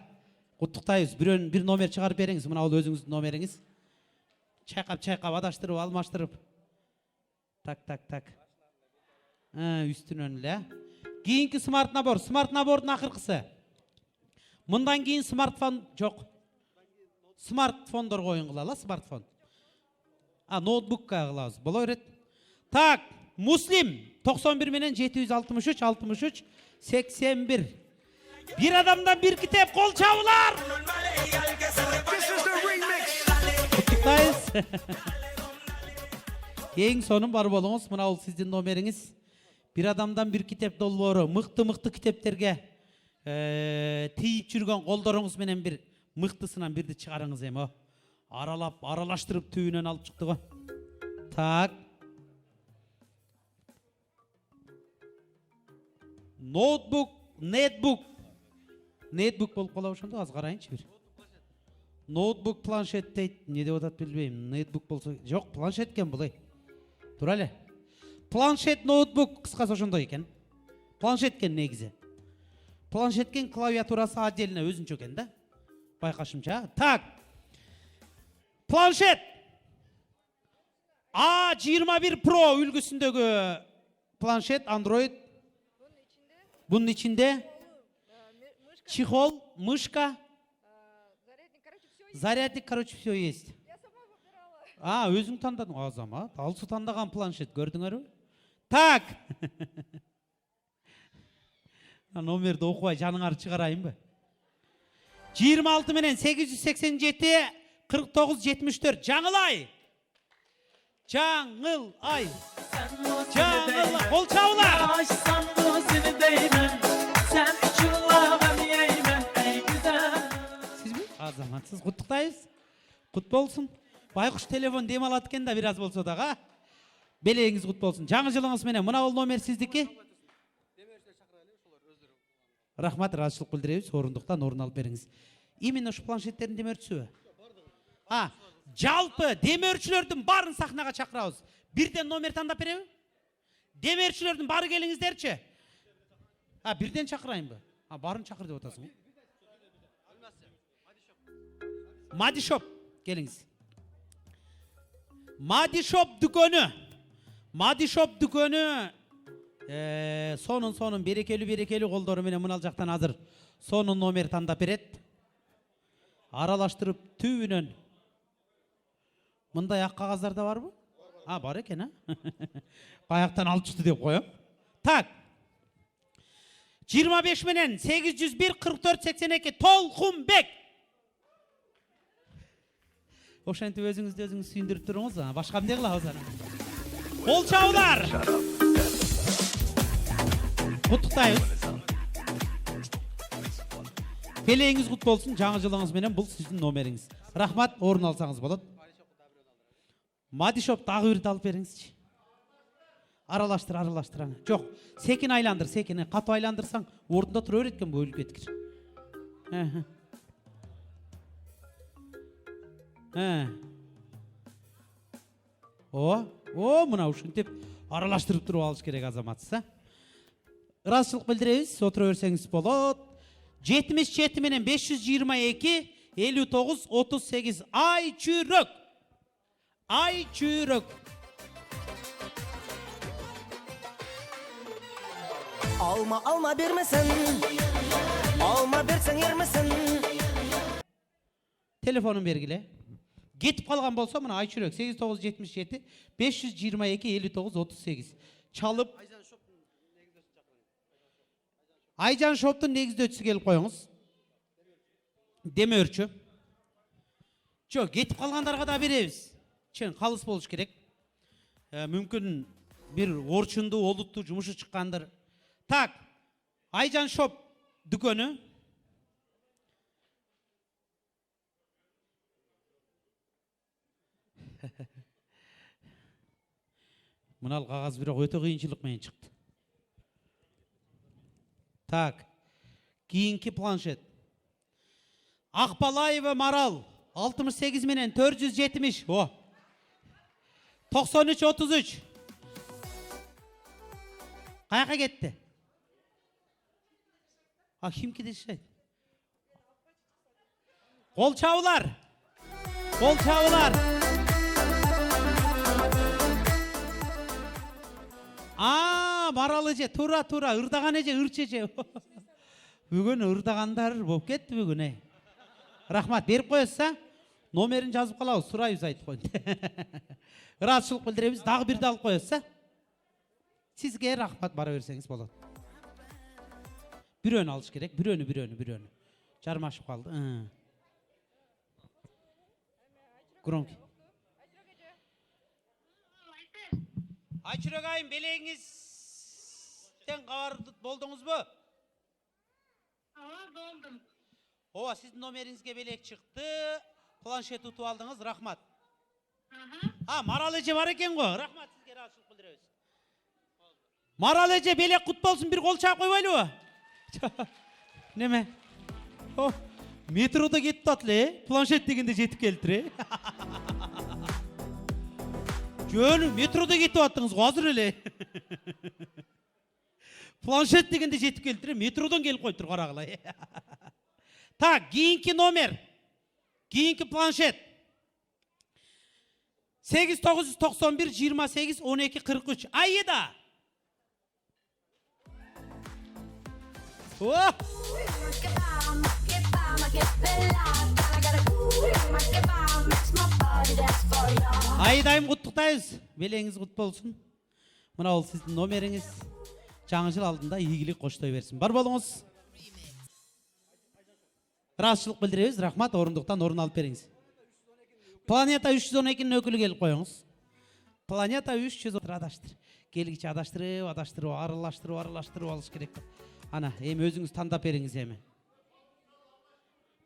куттуктайбыз. Бир номер чыгарып бериңиз. Мына бул өзүңүздүн номериңиз. Чайкап адаштырып, алмаштырып. Так. Үстүнөн эле. Кийинки смарт набор. Смарт набордун акыркысы. Мындан кийин смартфон жок. Смартфондор коюн кылалы, смартфон. Ноутбукка кылабыз. Боло берет. Так, Муслим 91 менен 763 63 81. Бир адамдан бир китеп, кол чабуулар. Куттуктайбыз. Эң сонун бар болуңуз. Мына бул сиздин номериңиз. Бир адамдан бир китеп долбоору, мыкты китептерге тийип жүргөн колдоруңуз менен бир мыктысынан бирди чыгарыңыз эми. Аралаштырып түбүнөн алып чыкты го. Так. Ноутбук, нетбук болуп калабы ошондо, аз карайынчы бир. Ноутбук, планшет дейт, не деп атат билбейм. Нетбук болсо, жок, планшет экен бул. Тура эле. Планшет, ноутбук кыскасы ошондой экен. Планшет экен негизи. Планшеткен клавиатурасы отдельно өзүнчө экен да. Байкашымча. Так. Планшет. A21 Pro үлгүсүндөгү планшет, Android. Bunun içinde чехол, мышка, зарядник, короче, все есть. Өзүң тандадың, Азамат. Алсу тандаган планшет, көрдүңөрбү? Так. Номерди окубай жаныңарды чыгарайынбы? 26 менен 887 49 74. Жаңылай. Кол чабуулар. Сизби? Азаматсыз. Куттуктайбыз. Кут болсун. Байкуш телефон дем алат экен да бир аз болсо дагы. Белегиңиз кут болсун. Жаңы жылыңыз менен мына бул номер сиздики. Рахмат, ыраазычылык билдиребиз. Орундуктан орун алып бериңиз. Именно ушу планшеттердин демөөрчүсүбү? Жалпы демөөрчүлөрдүн баарын сахнага чакырабыз. Бирден номер тандап береби? Демөөрчүлөрдүн баары келиңиздерчи. Бирден чакырайынбы? Баарын чакыр деп атасың. Мадишоп, келиңиз. Мадишоп дүкөнү. Сонун берекелүү колдору менен мына жактан азыр сонун номер тандап берет. Аралаштырып түбүнөн. Мындай ак кагаздар да барбы? Бар экен, Баяктан алып чыкты деп коем. Так. 25 менен 801 44 82 Толкунбек. Ошентип өзүңүздү сүйүндүрүп туруңуз, башка эмне кылабыз аны? Кол чабуулар. Куттуктайбыз. Келеңиз кут болсун, жаңы жылыңыз менен бул сиздин номериңиз. Рахмат, орун алсаңыз болот. Мадишоп дагы бирди алып бериңизчи. Аралаштыр, аралаштыр аны. Жок, секин айландыр, секин. Катуу айландырсаң, ордунда тура берет экен, бөлүп кеткир. Мына ушинтип аралаштырып туруп алыш керек азаматсыз, а? Ыраазычылык билдиребиз, отура берсеңиз болот. 77 менен 522 59 38 ай чүрөк. Ай чүрөк. Alma vermesen, alma versen yermesen. Telefonun belgile. Getip kalgan bolsa mına ay çürök 8977 522 59 38. Çalıp Aycan Shop'tun negizde ötüsü gelip koyunuz. Deme örçü. Çok getip kalganlarga da berебиз. Çen kalыс болуш керек. Mümkün bir orçundu, oluttu, jumuşu çıkkandır. Так, Aycan Shop dükkanı. Mınal қағаз бирок өтө кыйынчылык менен чыкты. Так, кийинки планшет. Акбалаева Марал 68 менен 470. 93 33. Каяка кетти? Кимки дешет? Кол чабуулар. Кол чабуулар. Марал эже, тура, ырдаган эже, ырчы эже. Бүгүн ырдагандар болуп кетти бүгүн. Рахмат, берип коесуза, номерин жазып калабыз, сурайбыз айтып койду. Ыраазычылык билдиребиз, дагы бирди алып коесуза. Сизге рахмат, бара берсеңиз болот. Бирөөнү алыш керек, бирөөнү. Жармашып калды. Громкий. Ayçürök ayım, beleyinizden kabardı boldunuz mu? Doldum. Sizin nomerinizge belek çıktı. Planşet tutup aldınız, rahmat. Maral Ece var eken go. Rahmat, sizge rahatçılık bildirебиз. Maral Ece belek kutlu olsun, bir kol çağ koybaylı mı? Neme? Metroda gitti atlı, planşet degende jetip keltire. Жөн метрода кетип аттыңыз го азыр эле. Планшет дегенде жетип келтире, метродон келип коюптур карагыла. Так, кийинки номер. Кийинки планшет. 8991 28 12 43. Айда. Айдайым құттықтайыз. Белеңіз құт болсын. Мына ол сіздің номеріңіз. Жаңы жыл алдында игілік қоштой берсін. Бар болыңыз. Ыраазычылык билдиребиз. Рахмат, орындықтан орын алып беріңіз. Планета 312-нің өкілі келіп қойыңыз. Планета 300 адаштыр. Келгичи адаштырып, аралаштырып алыш керек. Ана, эми өзүңүз тандап бериңиз эми.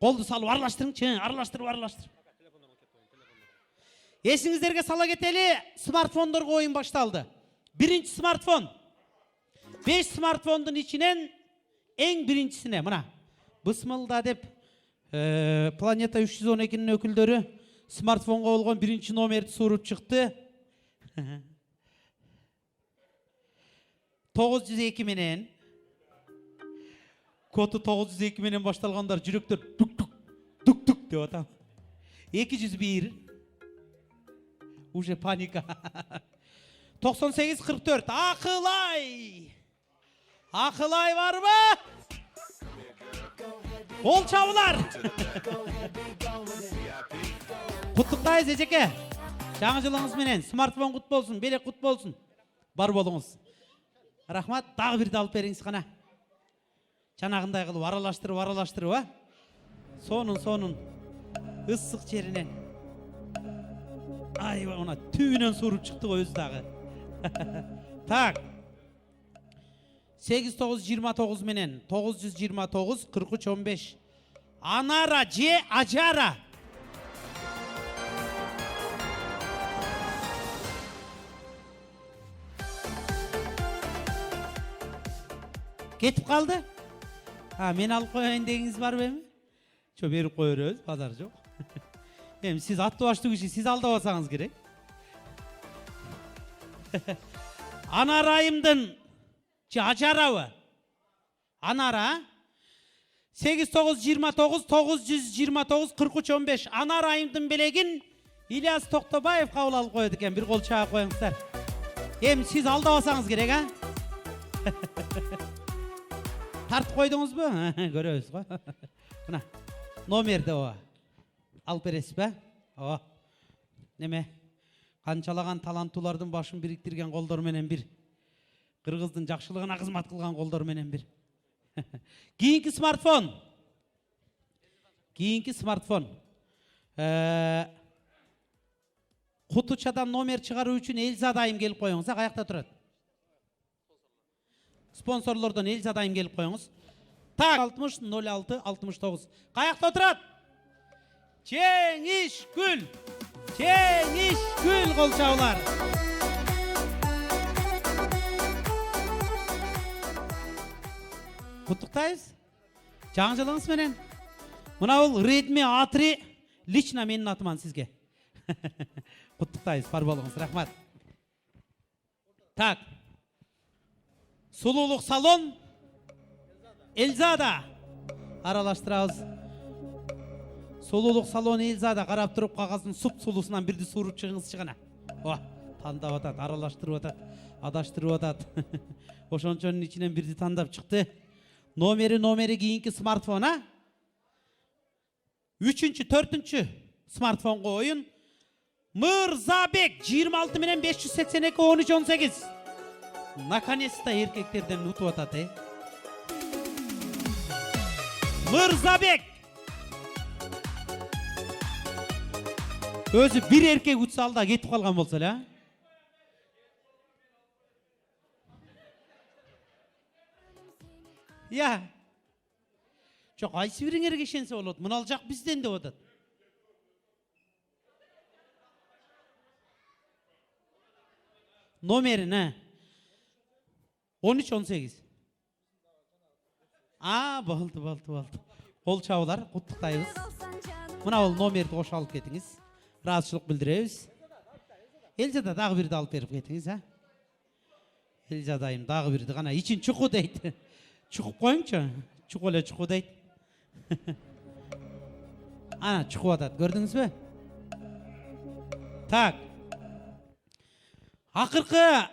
Колду салып аралаштырыңчы, аралаштырып. Есіңіздерге сала кетели, смартфондорго ойын башталды. Биринчи смартфон. 5 смартфондун ичинен эң биринчисине, мына, бысмылда деп, Планета 312-нің өкүлдөрү смартфонго болгон биринчи номерди суруп чыкты. 902 менен, коду 902 менен башталгандар жүрөктөр тук деп атам. 201 уже паника. 98-44 Акылай барбы? Кол чабуулар. Куттуктайбыз эжеке. Жаңы жылыңыз менен смартфон кут болсун, белек кут болсун. Бар болуңуз. Рахмат, дагы бирди алып бериңиз кана. Жанагындай кылып аралаштырып, а? Сонун ысык жеринен. Айба, она түбүнөн суруп чыкты го өзү дагы. Так. 8929 менен 929 43 15. Анара же Ажара. Кетип калды? Мен алып коеюн дегиңиз барбы эми? Чо берип кое беребиз, базар жок. Эми сиз аттуу баштуу киши, сиз алдабасаңыз керек. Анар айымдын ажарабы? Анара 8929 929 43 15. Анар айымдын белегин Ильяс Токтобаев кабыл алып коет экен. Бир кол чаап коюңуздар. Эми сиз алдабасаңыз керек, а? Тартып койдуңузбу? Көрөбүз го. Мына номерди ооба. Алып бересизби? Ооба. Неме? Канчалаган таланттуулардын башын бириктирген колдор менен бир. Кыргыздын жакшылыгына кызмат кылган колдор менен бир. Кийинки смартфон. Кутучадан номер чыгаруу үчүн Эльза дайым келип коюңуз. Каякта турат? Спонсорлордон Эльза дайым келип коюңуз. Так 60 06 69. Каякта турат? Жеңишгүл. Жеңишгүл кол чабуулар. Куттуктайбыз. Жаңы жылыңыз менен. Мына бул Redmi A3 лично менин атыман сизге. Куттуктайбыз, бар болуңуз, рахмат. Так. Сулуулук салон Эльзада. Аралаштырабыз. Сулуулук салон Эльзада, карап туруп кагаздын суп сулуусунан бирди сууруп чыгыңызчы гана. О, тандап атат, аралаштырып атат, адаштырып атат. Ошончонун ичинен бирди тандап чыкты. Номери кийинки смартфон, а? 3-чү, 4-чү смартфонго оюн. Мырзабек 26 менен 582 13 18. Наконец-то эркектерден утуп атат, Мырзабек. Өзү бир эркек утса алда кетип калган болсо эле, а? Я. Жок, айсы бириңер кешенсе болот. Мынал жак бизден деп атат. Номерин, 13 18. Болду. Кол чабуулар, куттуктайбыз. Мына бул номерди кошуп алып кетиңиз. Ыраазычылык билдиребиз. Эльзада дагы бирди алып берип кетиңиз, а? Эльза дайым дагы бирди, гана ичин чуку дейт. Чукуп коюңчу. Чуку эле чуку дейт. Ана чукуп атат, көрдүңүзбү? Так. Акыркы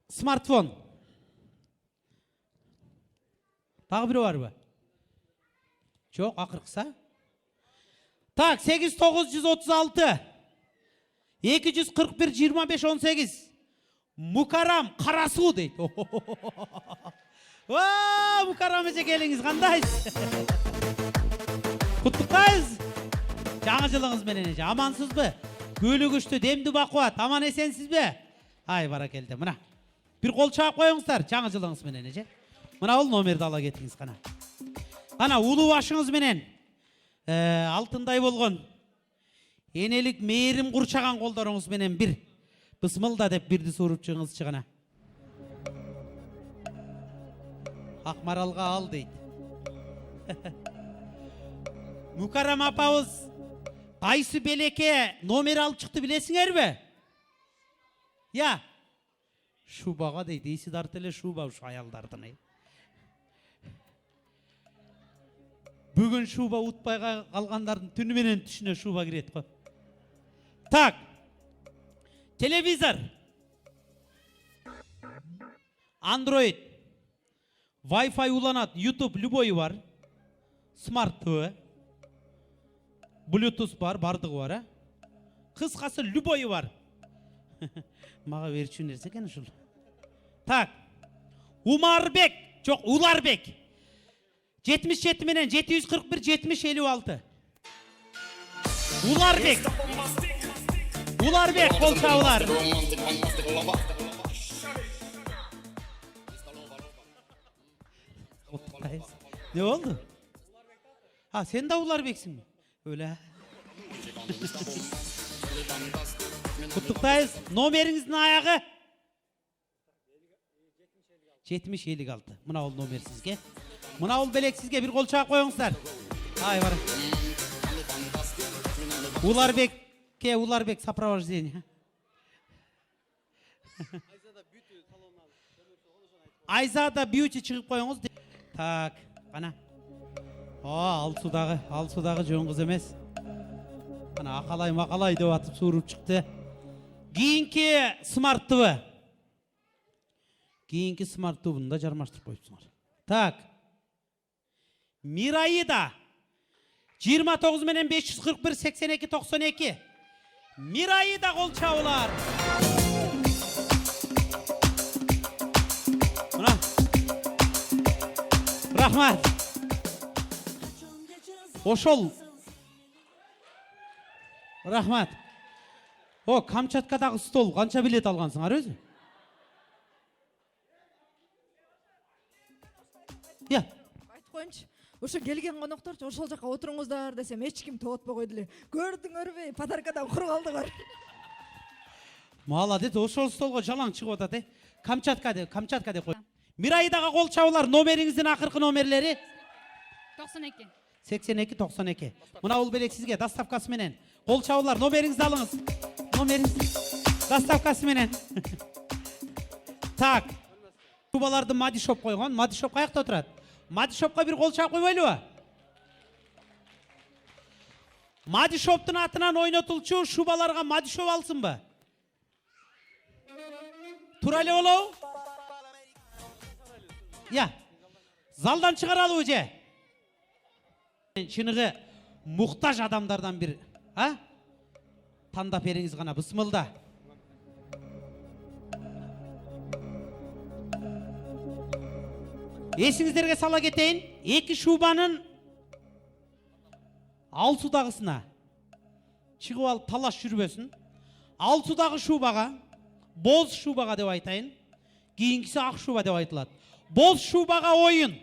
смартфон. Дагы бири барбы? Жок, акыркыса. Так, 8936 241 25 18. Мукарам Карасуу дейт. Мукарам эже келиңиз, кандайсыз? Куттуктайбыз. Жаңы жылыңыз менен эже, амансызбы? Көлү күчтүү, демди бакубат, аман эсенсизби? Ай, баракелде. Мына бир кол чаап коюңуздар, жаңы жылыңыз менен эже. Мына бул номерди ала кетиңиз кана. Кана улуу башыңыз менен алтындай болгон энелик мээрим курчаган колдоруңуз менен бир бысмылда деп бирди сууруп чыгыңызчы гана. Акмаралга ал дейт. Мукарам апабыз кайсы белекке номер алып чыкты билесиңерби? Я. Шубага дейт, эси тарт эле шуба ушу аялдардын. Бүгүн шуба утпай калгандардын түнү менен түшүнө шуба кирет го. Так. Телевизор. Android. Wi-Fi уланат, YouTube любой бар. Smart TV. Bluetooth бар, бардыгы бар, а? Кыскасы любой бар. Мага берчү нерсе экен ушул. Так. Умарбек, жок, Уларбек. 77 менен 741 70 56. Уларбек. Уларбек кол чабуулар. Ne oldu? Ha, sen de Ularbek'sin mi? Öyle. Kutluktayız. Nomerinizin ayağı? 70-56. Мына ол номер сізге. Мына ол белек сізге бір қол чағып қойыңыздар. Ай бар. Уларбек сопровождение. Айзада бьюти шығып қойыңыз. Так, қана. Алсудағы жөн қыз емес. Қана ақалай деп атып суырып шықты. Кейінгі смарт ТВ. Кейінгі смарт ТВ-ны да жармаштырып қойыпсыңар. Так. Мираида 29 менен 541 82 92. Мираида қол чабылар. Мына. Рахмат. Ошол. Рахмат. О, Камчаткадағы стол қанша билет алғансыңар өзі? Я. Айтып қойыншы. Ошо келген қонақтар ошол жаққа отырыңыздар десем ешкім тоғытпай қойды эле. Көрдүңөр бе? Подаркадан құр қалдыңар. Молодец, ошол столға жалаң шығып атат, Камчатка деп қой. Мираидаға қол чабылар, номеріңіздің ақырқы номерлері 92. 82-92. Мына ол белек сізге доставкасы менен. Қол чабылар, номеріңізді алыңыз. Номеріңіз доставкасы менен. Так. Шубаларды Мадишоп қойған. Мадишоп қаяқта отырады? Мадишопқа бір қол чабып қойбайлы ба? Мадишоптың атынан ойнатылчу шубаларға Мадишоп алсын ба? Туралы олау? Я. Залдан шығаралы өже. Шынығы мұқтаж адамдардан бір таңдап беріңіз ғана. Бысмылда. Есіңіздерге сала кетейін. Екі шубаның Алсудағысына шығып алып талаш жүрбесін. Алсудағы шубаға боз шубаға деп айтайын. Кейінгісі ақ шуба деп айтылады. Боз шубаға ойын.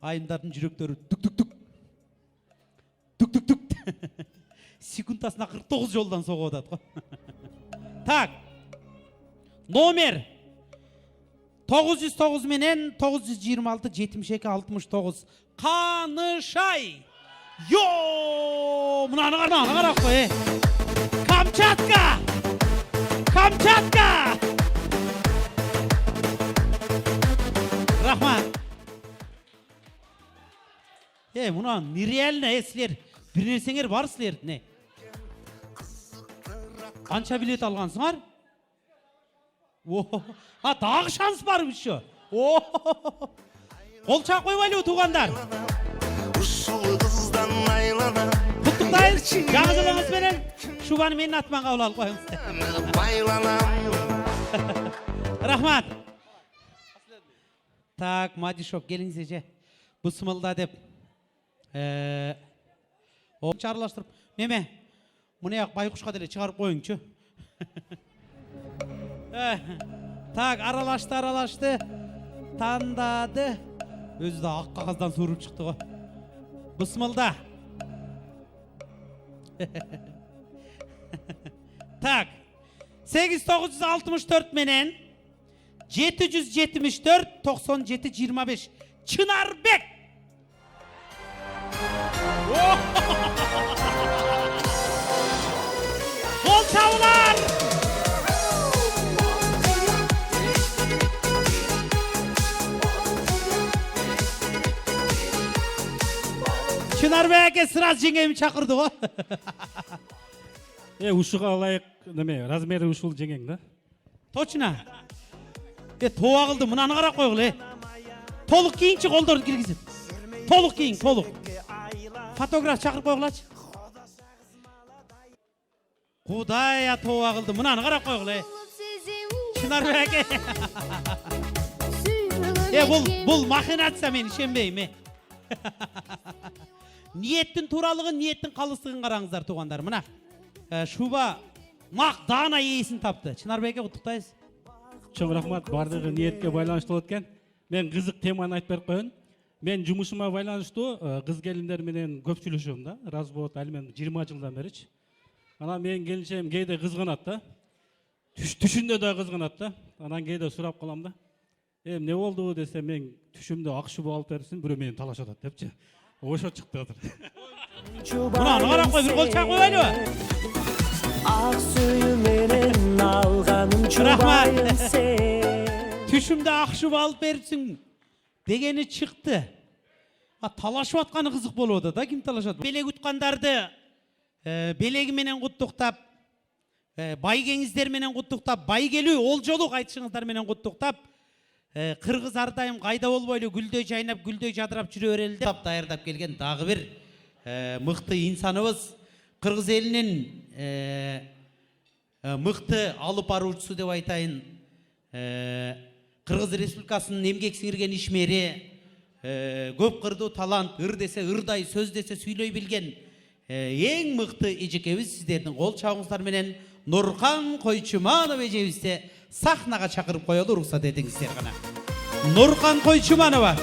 Айымдардың жүректері түк-түк-түк. Түк-түк-түк. Секундасына 49 жолдан соғып отады. Так. Номер 909 менен 926 72 69. Қанышай. Йо! Мынаны қарап қой. Камчатка! Камчатка! Рахмат. Мына нереально, сілер бір нәрсеңер бар сілер. Не? Қанша билет алғансыңар? Дағы шанс бар үші. Қол чақ қойбайлы туғандар. Құттықтайыз, жаңа жылыңыз менен шубаны менің атыман қабыл алып қойыңыз. Рахмат. Так, Мадишоп, келіңіз еже. Бұсымылда деп. Чарылаштырып. Неме? Мұны ақ байқұшқа деле шығарып қойыңшы. Так, аралашты. Тандады. Өзі де ақ қағаздан суырып шықты ғой. Бысмылда. Так. 8964 менен 774 97 25. Чынарбек. Қол чабылар. Чынарбек сразу жеңгейім шақырды ғой. Ушуға лайық размері ушул жеңең да? Точно. Тоға қылды, мұнаны қарап қойғылы. Толық кейінші қолдарды келгізіп. Толық кейін, толық. Фотограф шақырып қойғылашы. Құдая тоға қылды, мұнаны қарап қойғылы. Чынарбек. Бұл махинация мен ішенбейм. Ниеттің туралығын, ниеттің қалыстығын қараңыздар туғандар. Мұна шуба мақ дана ейсін тапты. Чынарбекке құттықтайыз. Чоң рахмат, бардығы ниетке байланышлы өткен. Мен қызық теманы айтып беріп қойын. Мен жұмысыма байланышлы қыз келіндер менен көп сөйлесемін да. Развод әлмен 20 жылдан беріч. Ана мен келіншем кейде қызғанады да. Түшінде де қызғанады да. анан кээде сурап калам да. Не болду десе мен түшүмдө ак шубу алып берсин, бирөө мени талашып атат депчи. Ошо чыкты азыр. Мына карап кой, бир кол чак койлубу? Ак сүйү менен алганым Рахмат. сен. Түшүмдө ак шубу алып берипсиң дегени чыкты. Талашып атканы кызык болуп атат да, ким талашат? Белек уткандарды белеги менен куттуктап, бай кеңиздер менен куттуктап, бай келүү олжолук айтышыңыздар менен куттуктап, кыргыз ар дайым кайда болбойлу гүлдөй жайнап, гүлдөй жадырап жүрө берели деп даярдап келген дагы бир мыкты инсаныбыз, кыргыз элинин мыкты алып баруучусу деп айтайын. Кыргыз Республикасынын эмгек сиңирген ишмери, көп кырдуу талант, ыр десе ырдай, сөз десе сүйлөй билген эң мыкты эжекебиз сиздердин кол чабыңыздар менен Нуркан Койчуманов эжебизди сахнага чакырып коелу, уруксат этиңиздер гана. Нуркан Койчуманова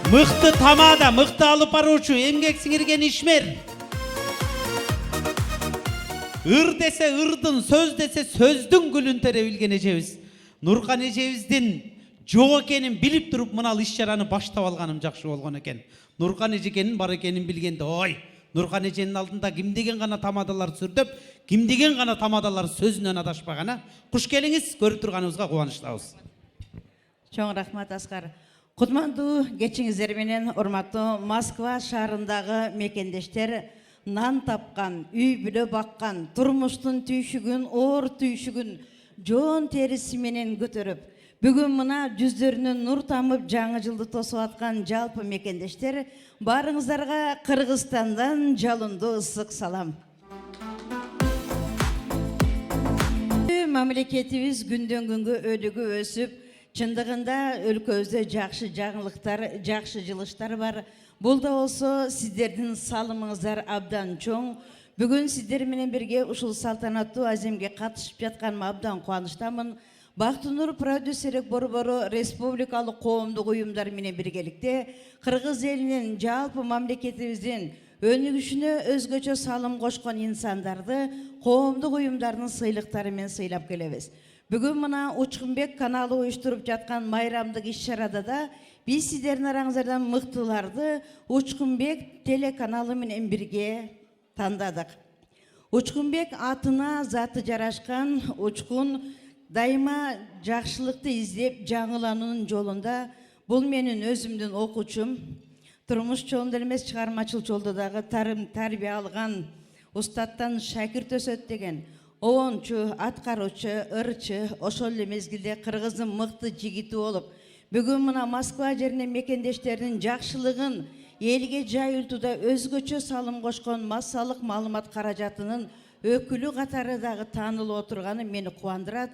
мыкты тамада, мыкты алып баруучу, эмгек сиңирген ишмер. Ыр десе ырдын, сөз десе сөздүн гүлүн тере билген эжебиз. Нуркан эжебиздин жок экенин билип туруп мына иш чараны баштап алганым жакшы болгон экен. Нуркан эжекенин бар экенин билгенде, ой, Нуркан эженин алдында кимдеген гана тамадалар сүрдөп, кимдеген гана тамадалар сөзүнөн адашпагана. Куш келиңиз, көрүп турганыбызга кубанычтабыз. Чоң рахмат Аскар. Кутмандуу кечиңиздер менен урматтуу Москва шаарындагы мекендештер, нан тапкан, үй бүлө баккан, турмуштун түйшүгүн, оор түйшүгүн жоон териси менен көтөрүп, бүгүн мына жүздөрүнөн нур тамып жаңы жылды тосуп аткан жалпы мекендештер, барыңыздарга Кыргызстандан жалындуу ысык салам. Мамлекетибиз күндөн күнгө өнүгүп өсүп, чындыгында өлкөбүздө жакшы жаңылыктар, жакшы жылыштар бар. Бул да болсо сиздердин салымыңыздар абдан чоң. Бүгүн сиздер менен бирге ушул салтанаттуу аземге катышып жатканыма абдан кубанычтамын. Бактынур продюсерлик борбору республикалык коомдук уюмдар менен биргеликте кыргыз элинин жалпы мамлекетибиздин өнүгүшүнө өзгөчө салым кошкон инсандарды коомдук уюмдардын сыйлыктары менен сыйлап келебиз. Бүгүн мына Учкунбек каналы уюштуруп жаткан майрамдык иш-чарада да биз сиздердин араңыздардан мыктыларды Учкунбек телеканалы менен бирге тандадык. Учкунбек атына заты жарашкан, Учкун дайыма жакшылыкты издеп жаңылануунун жолунда. Бул менин өзүмдүн окуучум, турмуш жолунда эмес чыгармачыл жолдо дагы тарбия алган устаттан шакирт өсөт деген оончу, аткаруучу, ырчы, ошол эле мезгилде кыргыздын мыкты жигити болуп, бүгүн мына Москва жеринен мекендештердин жакшылыгын элге жайылтууда өзгөчө салым кошкон массалык маалымат каражатынын өкүлү катары дагы таанылып отурганы мени кубандырат.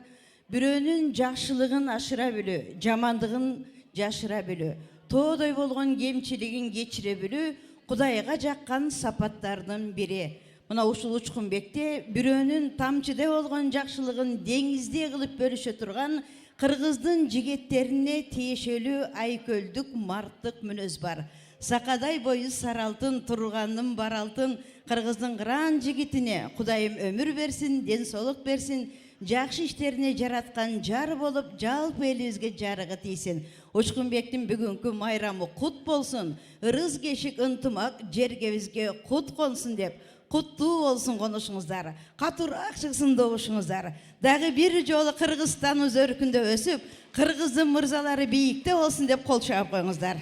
Бирөөнүн жакшылыгын ашыра билүү, жамандыгын жашыра билүү, тоодой болгон кемчилигин кечире билүү Кудайга жаккан сапаттардын бири. Мына ушул Учкунбекте бирөөнүн тамчыдай болгон жакшылыгын деңиздей кылып бөлүшө турган кыргыздын жигиттерине тиешелүү айкөлдүк, марттык мүнөз бар. Сакадай бою саралтын, тургандын баралтын кыргыздын кыран жигитине Кудайым өмүр берсин, ден соолук берсин, жакшы иштерине жараткан жар болуп, жалпы элибизге жарыгы тийсин. Учкунбектин бүгүнкү майрамы кут болсун, ырыс кешик ынтымак жергебизге кут консун деп, куттуу болсун конушуңуздар, катуураак чыксын добушуңуздар. Дагы бир жолу Кыргызстаныбыз өркүндө өсүп, кыргыздын мырзалары бийикте болсун деп кол чаап коюңуздар.